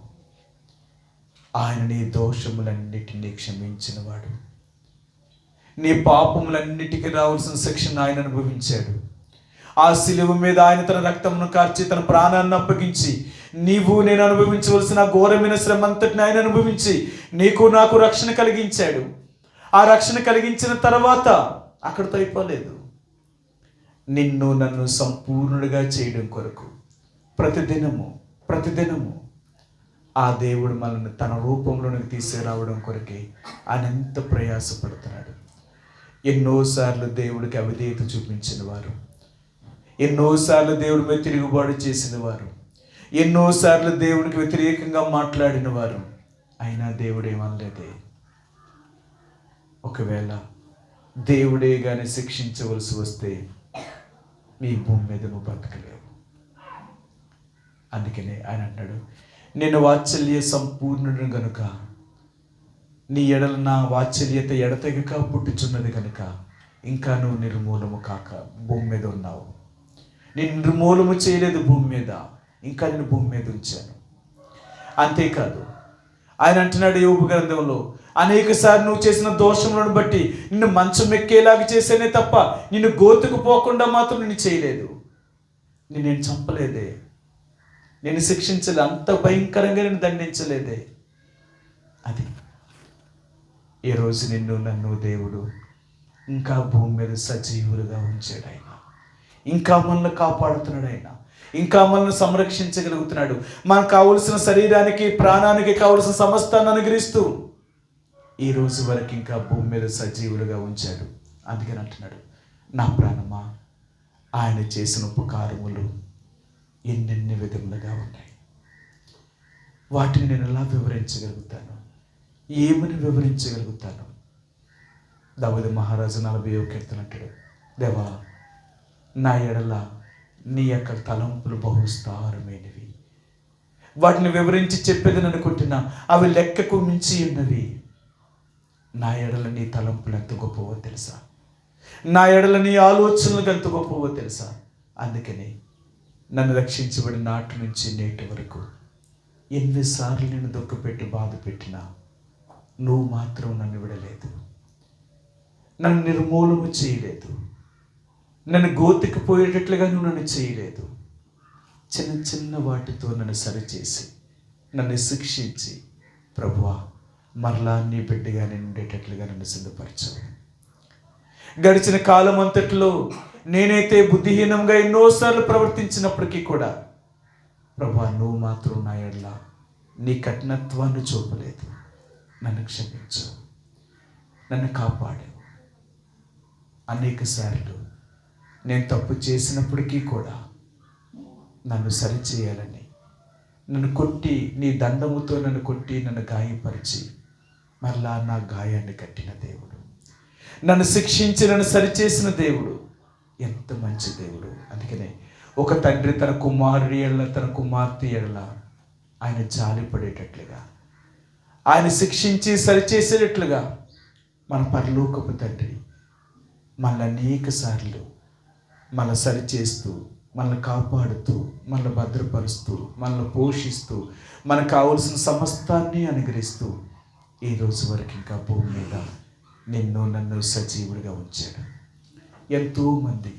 ఆయన నీ దోషములన్నిటినీ క్షమించినవాడు. నీ పాపములన్నిటికీ రావాల్సిన శిక్షను ఆయన అనుభవించాడు. ఆ శిలువ మీద ఆయన తన రక్తమును కార్చి తన ప్రాణాన్ని అప్పగించి నీవు నేను అనుభవించవలసిన ఘోరమైన శ్రమ అంతటిని ఆయన అనుభవించి నీకు నాకు రక్షణ కలిగించాడు. ఆ రక్షణ కలిగించిన తర్వాత అక్కడితో అయిపోలేదు. నిన్ను నన్ను సంపూర్ణుడిగా చేయడం కొరకు ప్రతిదినము ఆ దేవుడు మనల్ని తన రూపంలోనికి తీసుకురావడం కొరకే ఆయన ఎంత ప్రయాసపడుతున్నాడు. ఎన్నోసార్లు దేవుడికి అవిధేయత చూపించిన వారు, ఎన్నోసార్లు దేవుడి మీద తిరుగుబాటు చేసిన వారు, ఎన్నోసార్లు దేవుడికి వ్యతిరేకంగా మాట్లాడిన వారు, అయినా దేవుడు ఏమనలేదే. ఒకవేళ దేవుడే కానీ శిక్షించవలసి వస్తే మీ భూమి మీద నువ్వు బ్రతకలేవు. అందుకనే ఆయన అంటాడు, నేను వాత్సల్య సంపూర్ణుడు గనుక నీ ఎడల నా వాత్సల్యత ఎడతెగక పుట్టుచున్నది కనుక ఇంకా నువ్వు నిర్మూలము కాక భూమి మీద ఉన్నావు. నేను నిర్మూలము చేయలేదు భూమి మీద, ఇంకా నేను భూమి మీద ఉంచాను. అంతేకాదు, ఆయన అంటున్నాడు యోబు గ్రంథంలో, అనేక సార్లు నువ్వు చేసిన దోషములను బట్టి నిన్ను మంచం ఎక్కేలాగా చేసేనే తప్ప నిన్ను గోతుకు పోకుండా మాత్రం నిన్ను చేయలేదు. నేను చంపలేదే, నేను శిక్షించలే, అంత భయంకరంగా నేను దండించలేదే. అది ఈరోజు నన్ను దేవుడు ఇంకా భూమి మీద సజీవులుగా ఉంచాడు. ఆయన ఇంకా మనల్ని కాపాడుతున్నాడు. ఆయన ఇంకా మనల్ని సంరక్షించగలుగుతున్నాడు. మనకు కావలసిన శరీరానికి, ప్రాణానికి కావలసిన సమస్తాన్ని అనుగ్రహిస్తూ ఈ రోజు వరకు ఇంకా భూమి మీద సజీవులుగా ఉంచాడు. అందుకని అంటున్నాడు, నా ప్రాణమా ఆయన చేసిన ఉపకారములు ఎన్నెన్ని విధములుగా ఉన్నాయి. వాటిని నేను ఎలా వివరించగలుగుతాను? ఏమని వివరించగలుగుతాను? దావీదు మహారాజు 40వ కీర్తన అంటాడు, దేవా నా ఎడల నీ యొక్క తలంపులు బహుస్తారమైనవి. వాటిని వివరించి చెప్పేదని అనుకుంటున్నా, అవి లెక్కకు మించి ఉన్నవి. నా ఎడల నీ తలంపులు ఎంత గొప్పవో తెలుసా? నా ఎడల నీ ఆలోచనలు ఎంత గొప్పవో తెలుసా? అందుకని నన్ను రక్షించబడిన నాటి నుంచి నేటి వరకు ఎన్నిసార్లు నేను దుఃఖపెట్టి బాధ పెట్టినా నువ్వు మాత్రం నన్ను విడలేదు, నన్ను నిర్మూలము చేయలేదు, నన్ను గోతికి పోయేటట్లుగా నువ్వు నన్ను చేయలేదు. చిన్న చిన్న వాటితో నన్ను సరిచేసి నన్ను శిక్షించి, ప్రభువా మరలా నీ బిడ్డగా నేను ఉండేటట్లుగా నన్ను సిద్ధపరచవు. గడిచిన కాలం అంతట్లో నేనైతే బుద్ధిహీనంగా ఎన్నోసార్లు ప్రవర్తించినప్పటికీ కూడా ప్రభువా నువ్వు మాత్రం నా ఎడల నీ కఠినత్వాన్ని చూపలేదు. నన్ను క్షమించు, నన్ను కాపాడు. అనేక సార్లు నేను తప్పు చేసినప్పటికీ కూడా నన్ను సరిచేయాలని, నన్ను కొట్టి నీ దండముతో నన్ను కొట్టి నన్ను గాయపరిచి మరలా నా గాయాన్ని కట్టిన దేవుడు, నన్ను శిక్షించి నన్ను సరిచేసిన దేవుడు ఎంత మంచి దేవుడు. అందుకనే ఒక తండ్రి తన కుమారుడి ఎడల, తన కుమార్తె ఎడల ఆయన జాలిపడేటట్లుగా, ఆయన శిక్షించి సరిచేసేటట్లుగా మన పరలోకపు తండ్రి మనల్ని అనేక సార్లు మన సరిచేస్తూ, మనల్ని కాపాడుతూ, మనల్ని భద్రపరుస్తూ, మనల్ని పోషిస్తూ, మనకు కావలసిన సమస్తాన్ని అనుగ్రహిస్తూ ఈ రోజు వరకు ఇంకా భూమి మీద నన్ను సజీవుడిగా ఉంచాడు. ఎంతోమంది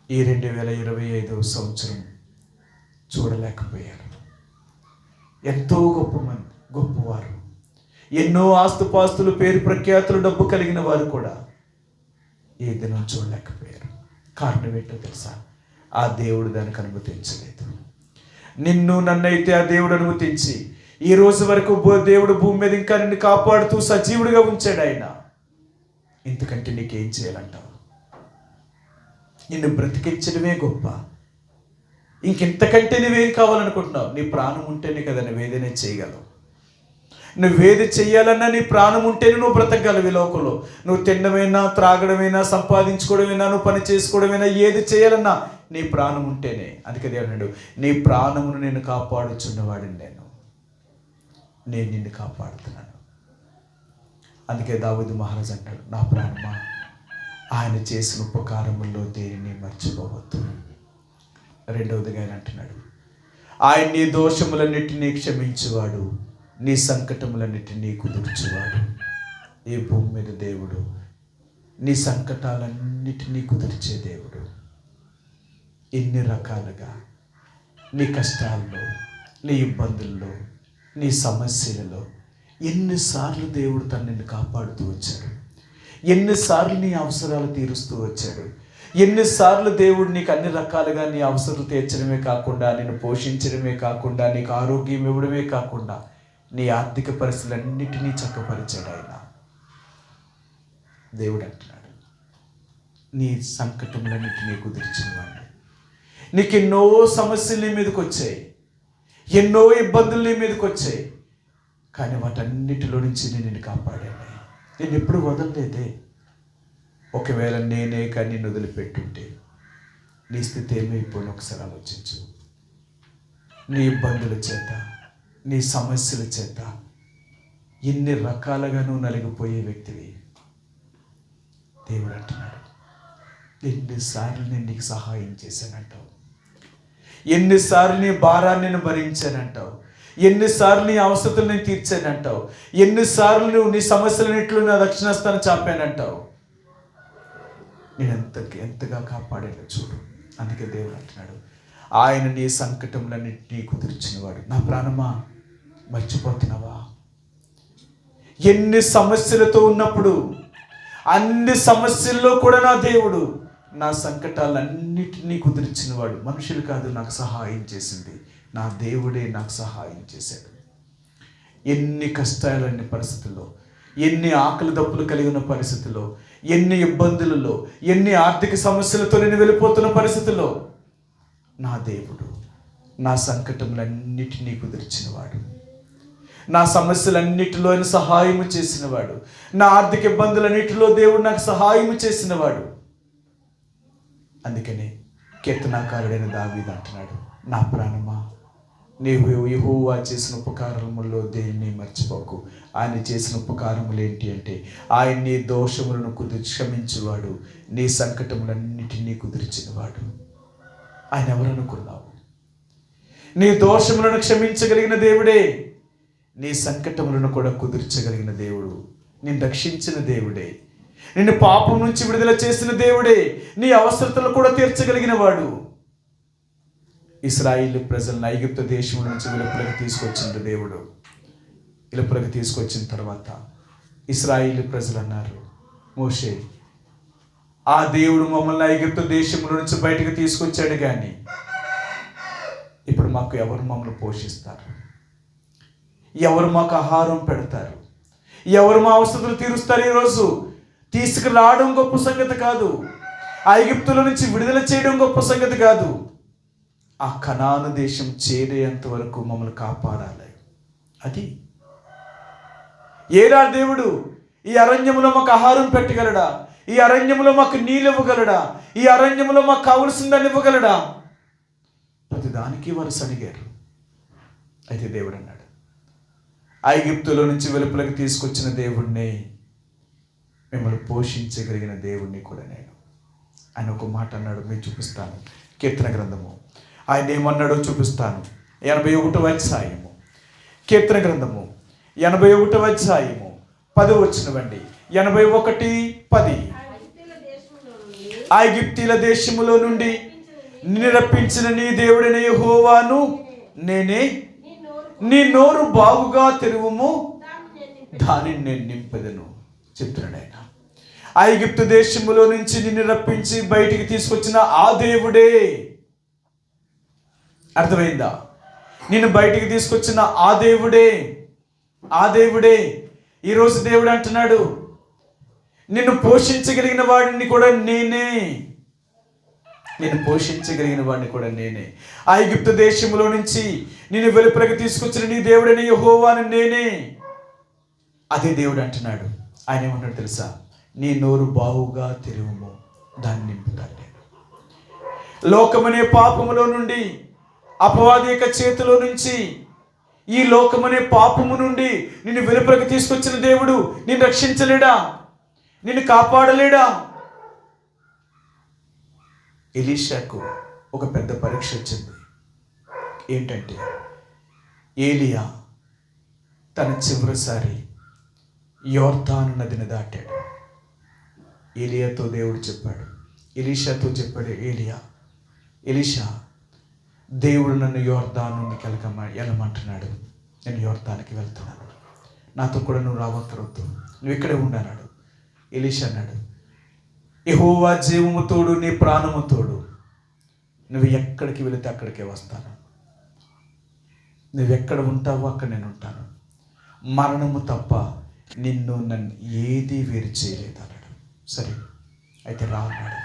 ఈ 2025వ సంవత్సరం చూడలేకపోయారు. ఎంతో గొప్పవారు, ఎన్నో ఆస్తుపాస్తులు, పేరు ప్రఖ్యాతులు, డబ్బు కలిగిన వారు కూడా ఏ దినం చూడలేకపోయారు. కారణం ఏంటో తెలుసా? ఆ దేవుడు దానికి అనుమతించలేదు. నన్నైతే ఆ దేవుడు అనుమతించి ఈ రోజు వరకు దేవుడు భూమి మీద ఇంకా నిన్ను కాపాడుతూ సజీవుడిగా ఉంచాడు. ఆయన ఇంతకంటే నీకేం చేయాలంటావు? నిన్ను బ్రతికించడమే గొప్ప. ఇంకెంతకంటే నువ్వేం కావాలనుకుంటున్నావు? నీ ప్రాణం ఉంటేనే కదా నువ్వేదైనా చేయగలవు. నువ్వేది చెయ్యాలన్నా నీ ప్రాణం ఉంటేనే నువ్వు బ్రతకగలవు. ఈ లోకంలో నువ్వు తినడమైనా, త్రాగడమైనా, సంపాదించుకోవడమైనా, నువ్వు పని చేసుకోవడమైనా, ఏది చేయాలన్నా నీ ప్రాణం ఉంటేనే. అందుకే దేవుడు అన్నాడు, నీ ప్రాణమును నేను కాపాడుచున్నవాడిని, నేను నిన్ను కాపాడుతున్నాను. అందుకే దావీదు మహారాజు అంటాడు, నా ప్రాణమా ఆయన చేసిన ఉపకారముల్లో దేనిని మర్చిపోవద్దు. రెండవదిగా ఆయన అంటున్నాడు, ఆయన నీ దోషములన్నిటినీ క్షమించువాడు, నీ సంకటములన్నిటినీ కుదుర్చువాడు. ఈ భూమి మీద దేవుడు నీ సంకటాలన్నిటినీ కుదిర్చే దేవుడు. ఎన్ని రకాలుగా నీ కష్టాల్లో, నీ ఇబ్బందుల్లో, నీ సమస్యలలో ఎన్నిసార్లు దేవుడు నిన్ను కాపాడుతూ వచ్చాడు. ఎన్నిసార్లు నీ అవసరాలు తీరుస్తూ వచ్చాడు. ఎన్నిసార్లు దేవుడు నీకు అన్ని రకాలుగా నీ అవసరాలు తీర్చడమే కాకుండా, నిన్ను పోషించడమే కాకుండా, నీకు ఆరోగ్యం ఇవ్వడమే కాకుండా నీ ఆర్థిక పరిస్థితులన్నిటినీ చక్కపరిచాడు. ఆయన దేవుడు అంటున్నాడు, నీ సంకటములన్నిటినీ కుదిర్చిన వాడు. నీకు ఎన్నో సమస్యలు నీ మీదకి వచ్చాయి, ఎన్నో ఇబ్బందులు నీ మీదకి వచ్చాయి, కానీ వాటన్నిటిలో నుంచి నేను నిన్ను కాపాడాను. నేను ఎప్పుడు వదలలేదే. ఒకవేళ నేనే కానీ నిన్ను వదిలిపెట్టుంటే నీ స్థితి ఏమైపోయినా ఒకసారి ఆలోచించు. నీ ఇబ్బందుల చేత, నీ సమస్యల చేత ఎన్ని రకాలుగానూ నలిగిపోయే వ్యక్తివి. దేవుడు అంటున్నాడు, ఎన్నిసార్లు నేను నీకు సహాయం చేశానంటావు, ఎన్నిసార్లు నీ భారాన్ని నేను భరించానంటావు, ఎన్నిసార్లు నీ అవసరతలు నేను తీర్చానంటావు, ఎన్నిసార్లు నువ్వు నీ సమస్యలన్నింటిలో నా దక్షిణాస్థానం చాపానంటావు. నేను ఎంతగా కాపాడాను చూడు. అందుకే దేవుడు అంటున్నాడు, ఆయన నీ సంకటములన్నింటినీ కుదిర్చినవాడు. నా ప్రాణమా, మర్చిపోతున్నావా? ఎన్ని సమస్యలతో ఉన్నప్పుడు, అన్ని సమస్యల్లో కూడా నా దేవుడు నా సంకటాలన్నిటినీ కుదిర్చినవాడు. మనుషులు కాదు నాకు సహాయం చేసింది, నా దేవుడే నాకు సహాయం చేశాడు. ఎన్ని కష్టాలన్ని పరిస్థితుల్లో, ఎన్ని ఆకలి దప్పులు కలిగిన పరిస్థితుల్లో, ఎన్ని ఇబ్బందులలో, ఎన్ని ఆర్థిక సమస్యలతో నేను వెళ్ళిపోతున్న పరిస్థితుల్లో నా దేవుడు నా సంకటములన్నిటినీ కుదిర్చినవాడు. నా సమస్యలన్నిటిలో ఆయన సహాయము చేసినవాడు. నా ఆర్థిక ఇబ్బందులన్నిటిలో దేవుడు నాకు సహాయము చేసినవాడు. అందుకనే కీర్తనాకారుడైన దావీదు అంటున్నాడు, నా ప్రాణమా, నీవు యెహోవా చేసిన ఉపకారముల్లో దేన్ని మర్చిపోకు. ఆయన చేసిన ఉపకారములు ఏంటి అంటే, ఆయన నీ దోషములను క్షమించువాడు, నీ సంకటములన్నిటినీ కుదిర్చినవాడు. ఆయన ఎవరనుకున్నావు? నీ దోషములను క్షమించగలిగిన దేవుడే, నీ సంకటములను కూడా కుదిర్చగలిగిన దేవుడు, నిన్ను రక్షించిన దేవుడే, నిన్ను పాపం నుంచి విడుదల చేసిన దేవుడే, నీ అవసరతలు కూడా తీర్చగలిగిన వాడు. ఇశ్రాయేలు ప్రజలను ఐగుప్తు దేశం నుంచి వెలుపలకు తీసుకొచ్చిన దేవుడు. వెలుపలకు తీసుకొచ్చిన తర్వాత ఇశ్రాయేలు ప్రజలు అన్నారు, మోషే, ఆ దేవుడు మమ్మల్ని ఐగుప్తు దేశంలో నుంచి బయటకు తీసుకొచ్చాడు, కానీ ఇప్పుడు మాకు ఎవరు మమ్మల్ని పోషిస్తారు? ఎవరు మాకు ఆహారం పెడతారు? ఎవరు మా అవసరాలు తీరుస్తారు? ఈరోజు తీసుకురావడం గొప్ప సంగతి కాదు, ఐగుప్తుల నుంచి విడుదల చేయడం గొప్ప సంగతి కాదు, ఆ కనాను దేశం చేరేంత వరకు మమ్మల్ని కాపాడాలి. అది ఏడా దేవుడు ఈ అరణ్యములో మాకు ఆహారం పెట్టగలడా? ఈ అరణ్యములో మాకు నీళ్ళు ఇవ్వగలడా? ఈ అరణ్యములో మాకు కావలసిందని ఇవ్వగలడా? ప్రతి దానికి వారు సనిగారు. అయితే దేవుడు అన్నాడు, ఐగుప్తులో నుంచి వెలుపలకు తీసుకొచ్చిన దేవుడిని, మిమ్మల్ని పోషించగలిగిన దేవుడిని కూడా నేను. ఆయన ఒక మాట అన్నాడు, మీకు చూపిస్తాను. కీర్తన గ్రంథము ఆయన ఏమన్నాడో చూపిస్తాను. 81వ అధ్యాయము, కీర్తన గ్రంథము 81వ అధ్యాయము 10 వచనమండి. 81:10. ఐగుప్తీల దేశములో నుండి నిన్ను రప్పించిన నీ దేవుడైన యెహోవాను నేనే, నీ నోరు బాగుగా తెరువుము, దానిని నేను నింపెదను చెప్తున్నాడు ఆయన. ఐగుప్తు దేశములో నుంచి నిన్ను రప్పించి బయటికి తీసుకొచ్చిన ఆ దేవుడే. అర్థమైందా? నిన్ను బయటికి తీసుకొచ్చిన ఆ దేవుడే, ఆ దేవుడే. ఈరోజు దేవుడు అంటున్నాడు, నిన్ను పోషించగలిగిన వాడిని కూడా నేనే, నేను పోషించగలిగిన వాడిని కూడా నేనే. ఐగుప్తు దేశంలో నుంచి నిన్ను వెలుపలకు తీసుకొచ్చిన నీ దేవుడైన యెహోవాను నేనే. అదే దేవుడు అంటున్నాడు. ఆయన ఏమన్నాడు తెలుసా? నీ నోరు బావుగా తెరువుము, దాన్ని నింపుతాను నేను. లోకమనే పాపములో నుండి, అపవాది యొక్క చేతిలో నుంచి, ఈ లోకమనే పాపము నుండి నిన్ను వెలుపలకు తీసుకొచ్చిన దేవుడు నిన్ను రక్షించలేడా? నిన్ను కాపాడలేడా? ఎలీషాకు ఒక పెద్ద పరీక్ష వచ్చింది. ఏంటంటే, ఏలియా తన చివరిసారి యోర్దాను నదిని దాటాడు. ఏలియాతో దేవుడు చెప్పాడు, ఎలీషాతో చెప్పాడు, ఎలీషా, దేవుడు నన్ను యోర్దానుకి వెళ్ళమంటున్నాడు, నేను యోర్దానికి వెళ్తున్నాను, నాతో కూడా నువ్వు రావద్దరొద్దు, నువ్వు ఇక్కడే ఉండన్నాడు. ఎలీషా అన్నాడు, యెహోవా జీవము తోడు, నీ ప్రాణము తోడు, నువ్వు ఎక్కడికి వెళితే అక్కడికే వస్తాను, నువ్వు ఎక్కడ ఉంటావో అక్కడ నేను ఉంటాను, మరణము తప్ప నిన్ను నన్ను ఏది వేరు చేయలేదు అన్నాడు. సరే అయితే రా అన్నాడు.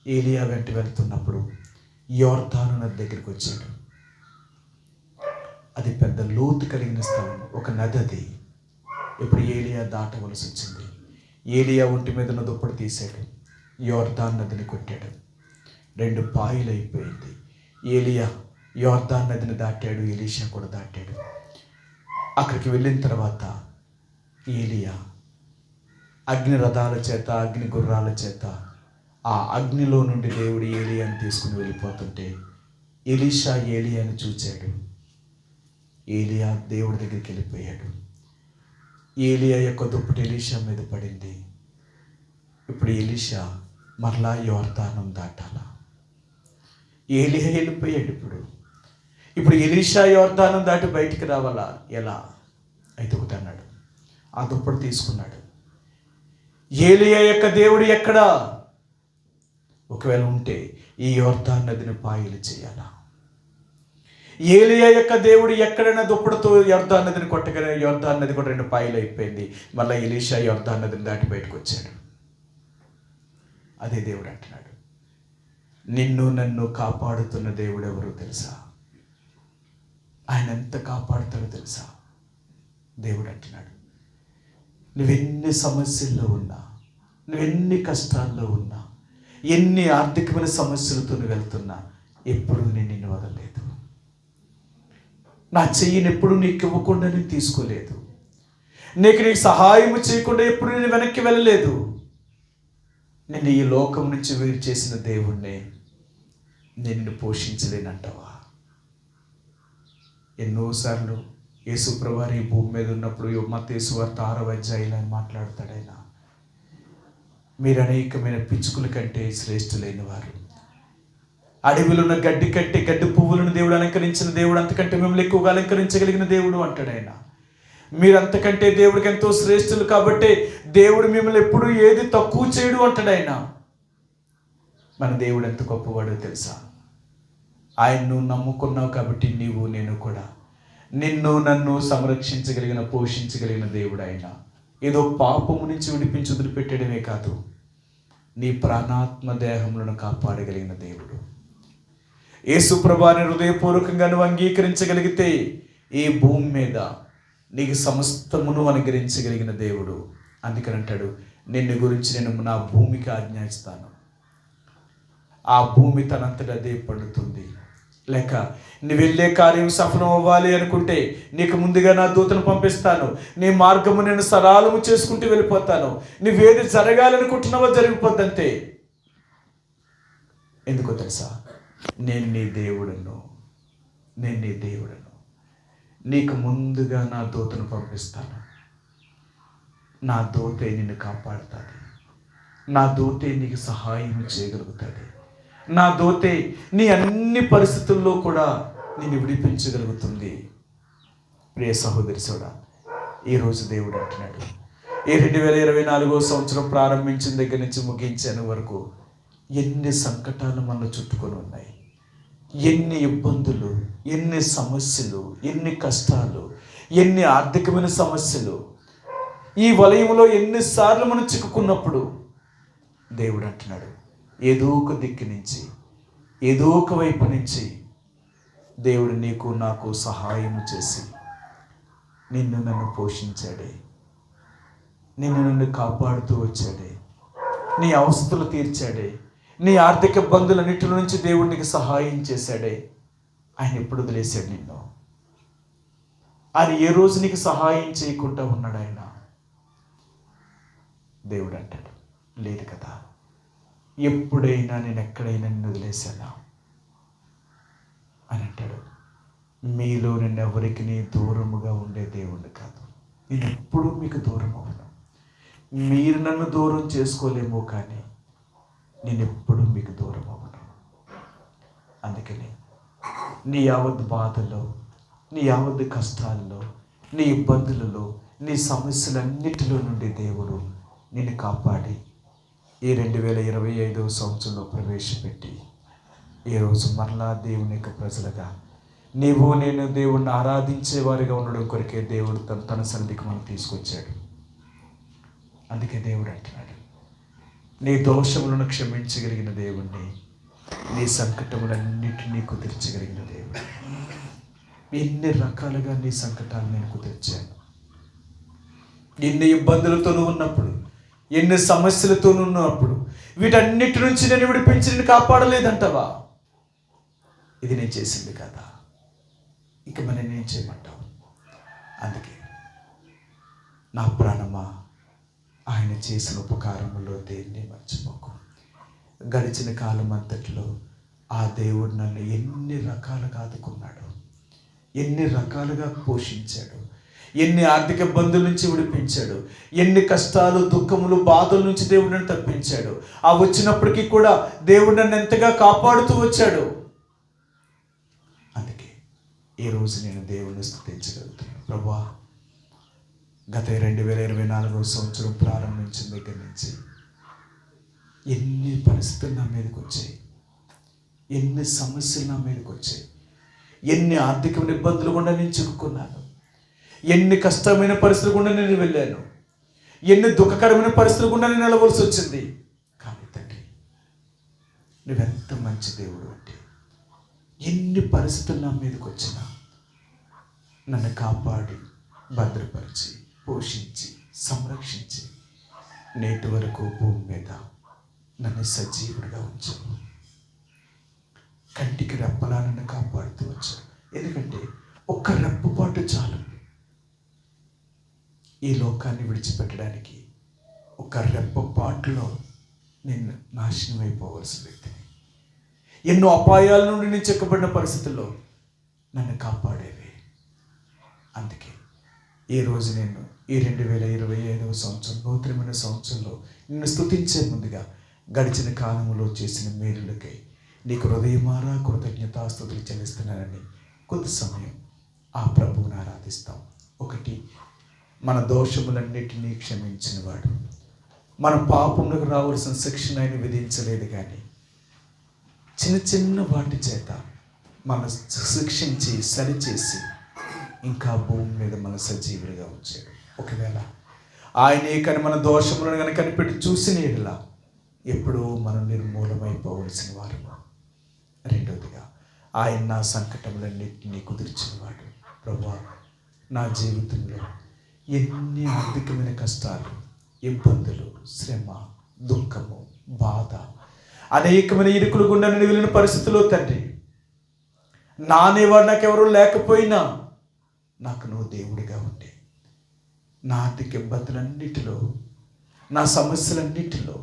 ఏలియా వెంట వెళ్తున్నప్పుడు యోర్దాను నది దగ్గరికి వచ్చాడు. అది పెద్ద లోతు కలిగిన స్థలం, ఒక నది అది. ఇప్పుడు ఏలియా దాటవలసి వచ్చింది. ఏలియా ఒంటి మీద ఉన్న దుప్పటి తీశాడు, యోర్దాను నదిని కొట్టాడు, 2 పాయలు అయిపోయింది. ఏలియా యోర్దాను నదిని దాటాడు, ఎలీషా కూడా దాటాడు. అక్కడికి వెళ్ళిన తర్వాత ఏలియా అగ్ని రథాల చేత, అగ్ని గుర్రాల చేత ఆ అగ్నిలో నుండి దేవుడు ఏలియాని తీసుకుని వెళ్ళిపోతుంటే ఎలీషా ఏలియాని చూచాడు. ఏలియా దేవుడి దగ్గరికి వెళ్ళిపోయాడు. ఏలియా యొక్క దుప్పటి ఎలీషా మీద పడింది. ఇప్పుడు ఎలీషా మరలా యోర్దాను దాటాలా. ఏలియా వెళ్ళిపోయాడు. ఇప్పుడు ఎలీషా యోర్దాను దాటి బయటికి రావాలా? ఎలా? అయితే ఒకటి అన్నాడు, ఆ దుప్పటి తీసుకున్నాడు. ఏలియా యొక్క దేవుడు ఎక్కడా? ఒకవేళ ఉంటే ఈ యోర్దాను నదిని పాయలు చేయాలా? ఏలియా యొక్క దేవుడు ఎక్కడైనా దుప్పటితో యోర్దాను నదిని కొట్టగానే యోర్దాను నది కూడా 2 పాయలు అయిపోయింది. మళ్ళీ ఎలీషా యోర్దాను నదిని దాటి బయటకు వచ్చాడు. అదే దేవుడు అంటున్నాడు, నిన్ను నన్ను కాపాడుతున్న దేవుడు ఎవరో తెలుసా? ఆయన ఎంత కాపాడుతాడో తెలుసా? దేవుడు అంటున్నాడు, నువ్వెన్ని సమస్యల్లో ఉన్నా, నువ్వెన్ని కష్టాల్లో ఉన్నా, ఎన్ని ఆర్థికమైన సమస్యలతో నువ్వు వెళ్తున్నా, ఎప్పుడూ నేను నిన్ను వదలలేదు. నా చెయ్యిని ఎప్పుడు నీకు ఇవ్వకుండా నేను తీసుకోలేదు. నీకు సహాయం చేయకుండా ఎప్పుడు నేను వెనక్కి వెళ్ళలేదు. నిన్ను ఈ లోకం నుంచి వేరు చేసిన దేవుణ్ణే నేను నిన్ను పోషించలేనంటావా? ఎన్నోసార్లు యేసు ప్రభువారు ఈ భూమి మీద ఉన్నప్పుడు మత్తయి సువార్త 6వ అధ్యాయంలో మాట్లాడతాడు. ఆయన, మీరు అనేకమైన పిచ్చుకల కంటే శ్రేష్ఠులైన వారు, అడవిలో ఉన్న గడ్డి కంటే, గడ్డి పువ్వులను దేవుడు అలంకరించిన దేవుడు అంతకంటే మిమ్మల్ని ఎక్కువగా అలంకరించగలిగిన దేవుడు అంటాడు ఆయన. మీరు అంతకంటే దేవుడికి ఎంతో శ్రేష్ఠులు కాబట్టి దేవుడు మిమ్మల్ని ఎప్పుడు ఏది తక్కువ చేయడు అంటాడు ఆయన. మన దేవుడు ఎంత గొప్పవాడో తెలుసా? ఆయన్ను నమ్ముకున్నావు కాబట్టి నీవు నేను కూడా నిన్ను నన్ను సంరక్షించగలిగిన, పోషించగలిగిన దేవుడు ఆయన. ఏదో పాపము నుంచి విడిపించి వదిలిపెట్టడమే కాదు, నీ ప్రాణాత్మ దేహములను కాపాడగలిగిన దేవుడు. యేసు ప్రభువుని హృదయపూర్వకంగా నువ్వు అంగీకరించగలిగితే ఈ భూమి మీద నీకు సమస్తమును అనుగ్రహించగలిగిన దేవుడు. అందుకని అంటాడు, నిన్ను గురించి నేను నా భూమికి ఆజ్ఞాయిస్తాను, ఆ భూమి తనంతట అదే పండుతుంది. లేక నువ్వు వెళ్ళే కార్యం సఫలం అవ్వాలి అనుకుంటే నీకు ముందుగా నా దూతను పంపిస్తాను, నీ మార్గము నేను సరళము చేసుకుంటూ వెళ్ళిపోతాను. నువ్వేది జరగాలనుకుంటున్నావో జరిగిపోద్దంతే. ఎందుకో తెలుసా? నేను నీ దేవుడను, నేను నీ దేవుడను. నీకు ముందుగా నా దూతను పంపిస్తాను. నా దూతే నిన్ను కాపాడుతుంది, నా దూతే నీకు సహాయం చేయగలుగుతుంది, నా దూతే నీ అన్ని పరిస్థితుల్లో కూడా నిన్ను విడిపించగలుగుతుంది. ప్రియ సహోదరి సోడా, ఈరోజు దేవుడు అంటున్నాడు, ఈ 2024వ సంవత్సరం ప్రారంభించిన దగ్గర నుంచి ముగించిన వరకు ఎన్ని సంకటాలు మనల్ని చుట్టుకొని ఉన్నాయి, ఎన్ని ఇబ్బందులు, ఎన్ని సమస్యలు, ఎన్ని కష్టాలు, ఎన్ని ఆర్థికమైన సమస్యలు, ఈ వలయంలో ఎన్నిసార్లు మనం చిక్కుకున్నప్పుడు దేవుడు అంటున్నాడు, ఏదో ఒక దిక్కు నుంచి, ఏదో ఒక వైపు నుంచి దేవుడు నీకు నాకు సహాయం చేసి నిన్ను నన్ను పోషించాడే, నిన్ను నన్ను కాపాడుతూ వచ్చాడే, నీ అవస్థలు తీర్చాడే, నీ ఆర్థిక ఇబ్బందులన్నిటి నుంచి దేవుడు నీకు సహాయం చేశాడే. ఆయన ఎప్పుడు వదిలేశాడు నిన్ను? ఆయన ఏ రోజు నీకు సహాయం చేయకుండా ఉన్నాడు? ఆయన దేవుడు అంటాడు, లేదు కదా, ఎప్పుడైనా నేను ఎక్కడైనా నిన్ను వదిలేశానా అని అంటాడు. మీలో నేను ఎవరికి దూరముగా ఉండే దేవుడు కాదు, నేను ఎప్పుడూ మీకు దూరం అవ్వను. మీరు నన్ను దూరం చేసుకోలేమో కానీ నేను ఎప్పుడూ మీకు దూరం అవ్వను. అందుకని నీ యావత్ బాధలో, నీ యావత్ కష్టాల్లో, నీ ఇబ్బందులలో, నీ సమస్యలన్నిటిలో నుండి దేవుడు నిన్ను కాపాడి ఈ 2025వ సంవత్సరంలో ప్రవేశపెట్టి ఈరోజు మరలా దేవుని యొక్క ప్రజలుగా నీవు నేను దేవుణ్ణి ఆరాధించేవారిగా ఉండడం కొరకే దేవుడు తన సన్నిధికి మనం తీసుకొచ్చాడు. అందుకే దేవుడు అంటున్నాడు, నీ దోషములను క్షమించగలిగిన దేవుణ్ణి, నీ సంకటములన్నిటినీ కుదిర్చగలిగిన దేవుడు. ఎన్ని రకాలుగా నీ సంకటాలు నేను కుదిర్చాను. ఎన్ని ఇబ్బందులతో నువ్వు ఉన్నప్పుడు, ఎన్ని సమస్యలతో ఉన్నప్పుడు వీటన్నిటి నుంచి నేను విడిపించి నేను కాపాడలేదంటావా? ఇది నేను చేసింది కదా, ఇక మరి నేను చేయమంటావు? అందుకే నా ప్రాణమా, ఆయన చేసిన ఉపకారములో దేన్ని మర్చిపోకు. గడిచిన కాలం అంతట్లో ఆ దేవుడు నన్ను ఎన్ని రకాలుగా ఆదుకున్నాడు, ఎన్ని రకాలుగా పోషించాడు, ఎన్ని ఆర్థిక ఇబ్బందుల నుంచి విడిపించాడు, ఎన్ని కష్టాలు, దుఃఖములు, బాధల నుంచి దేవుడు నన్ను తప్పించాడు. ఆ వచ్చినప్పటికీ కూడా దేవుడు నన్ను ఎంతగా కాపాడుతూ వచ్చాడు. అందుకే ఈరోజు నేను దేవుణ్ణి స్తుతించగలుగుతాను. ప్రభువా, గత 2024 సంవత్సరం ప్రారంభించిన దగ్గర నుంచి ఎన్ని పరిస్థితులు నా మీదకి వచ్చాయి, ఎన్ని సమస్యలు నా మీదకి వచ్చాయి, ఎన్ని ఆర్థిక ఇబ్బందులు కూడా నేను చిక్కుకున్నాను, ఎన్ని కష్టమైన పరిస్థితులు కూడా నేను వెళ్ళాను, ఎన్ని దుఃఖకరమైన పరిస్థితులు కూడా నేను నిలవలసి వచ్చింది. కానీ తండ్రి, నువ్వెంత మంచి దేవుడు అంటే ఎన్ని పరిస్థితులు నా మీదకి వచ్చినా నన్ను కాపాడి, భద్రపరిచి, పోషించి, సంరక్షించి నేటి వరకు భూమి మీద నన్ను సజీవుడిగా ఉంచావు. కంటికి రెప్పలా నన్ను కాపాడుతూ వచ్చావు. ఎందుకంటే ఒక్క రెప్పపాటు చాలు ఈ లోకాన్ని విడిచిపెట్టడానికి. ఒక రెప్పపాటులో నేను నాశనం అయిపోవలసిన వ్యక్తిని. ఎన్నో అపాయాల నుండి నేను చెక్కబడిన పరిస్థితుల్లో నన్ను కాపాడేవి. అందుకే ఈరోజు నేను ఈ 2025వ సంవత్సరం, నూతనమైన సంవత్సరంలో నిన్ను స్తుతించే ముందుగా గడిచిన కాలంలో చేసిన మేలులకై నీకు హృదయమారా కృతజ్ఞతాస్తుతులు చెల్లిస్తున్నానని కొద్ది సమయం ఆ ప్రభువుని ఆరాధిస్తాం. ఒకటి, మన దోషములన్నిటినీ క్షమించిన వాడు. మన పాపములకు రావాల్సిన శిక్షణ ఆయన విధించలేదు, కానీ చిన్న చిన్న వాటి చేత మన శిక్షించి సరిచేసి ఇంకా భూమి మీద మన సజీవులుగా ఉంచాడు. ఒకవేళ ఆయనే కానీ మన దోషములను కనుక కనిపెట్టి చూసిన ఎడల ఎప్పుడూ మనం నిర్మూలమైపోవలసిన వారు. రెండవదిగా, ఆయన నా సంకటములన్నింటినీ కుదిర్చినవాడు. ప్రభువా, నా జీవితంలో ఎన్ని ఆర్థికమైన కష్టాలు, ఇబ్బందులు, శ్రమ, దుఃఖము, బాధ, అనేకమైన ఇరుకులు గుండా నేను వెళ్ళిన పరిస్థితుల్లో తండ్రి, నా అనేవాడు నాకెవరూ లేకపోయినా నాకు నువ్వు దేవుడిగా ఉంటే నా ఆర్థిక ఇబ్బందులన్నిటిలో, నా సమస్యలన్నిటిలో,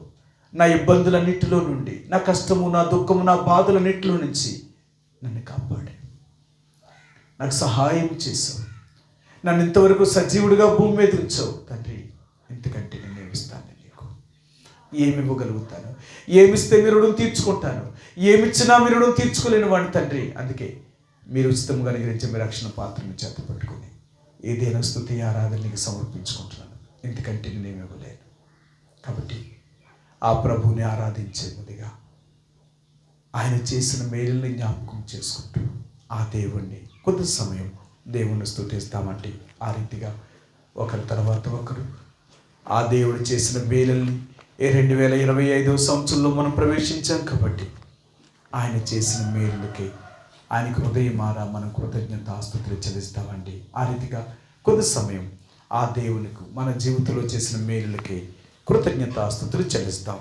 నా ఇబ్బందులన్నిటిలో నుండి, నా కష్టము, నా దుఃఖము, నా బాధలన్నిటిలో నుంచి నన్ను కాపాడు, నాకు సహాయం చేసావు, నన్ను ఇంతవరకు సజీవుడిగా భూమి మీద ఉంచావు. తండ్రి, ఇంతకంటే నేను ఏమిస్తాను? నీకు ఏమి ఇవ్వగలుగుతాను? ఏమిస్తే మీ రుణం తీర్చుకుంటాను? ఏమిచ్చినా మీ రుణం తీర్చుకోలేని వాడిని తండ్రి. అందుకే మీరు ఉచితంగా అనుగ్రహించే మీ రక్షణ పాత్రను చేత పట్టుకుని ఏదైనా స్తుతి, ఆరాధనకి సమర్పించుకుంటున్నాను. ఎందుకంటే నేనేమి ఇవ్వలేను. కాబట్టి ఆ ప్రభువుని ఆరాధించే ముందుగా ఆయన చేసిన మేలుల్ని జ్ఞాపకం చేసుకుంటూ ఆ దేవుణ్ణి కొద్ది సమయం దేవుణ్ణి స్తుతిస్తామంటే, ఆ రీతిగా ఒకరి తర్వాత ఒకరు ఆ దేవుడు చేసిన మేలుల్ని 2025వ సంవత్సరంలో మనం ప్రవేశించాం. కాబట్టి ఆయన చేసిన మేలులకి ఆయనకు హృదయమారా మనం కృతజ్ఞతాస్తుతులు చెల్లిస్తామండి. ఆ రీతిగా కొద్ది సమయం ఆ దేవునికి మన జీవితంలో చేసిన మేలులకి కృతజ్ఞతాస్తుతులు చెల్లిస్తాం.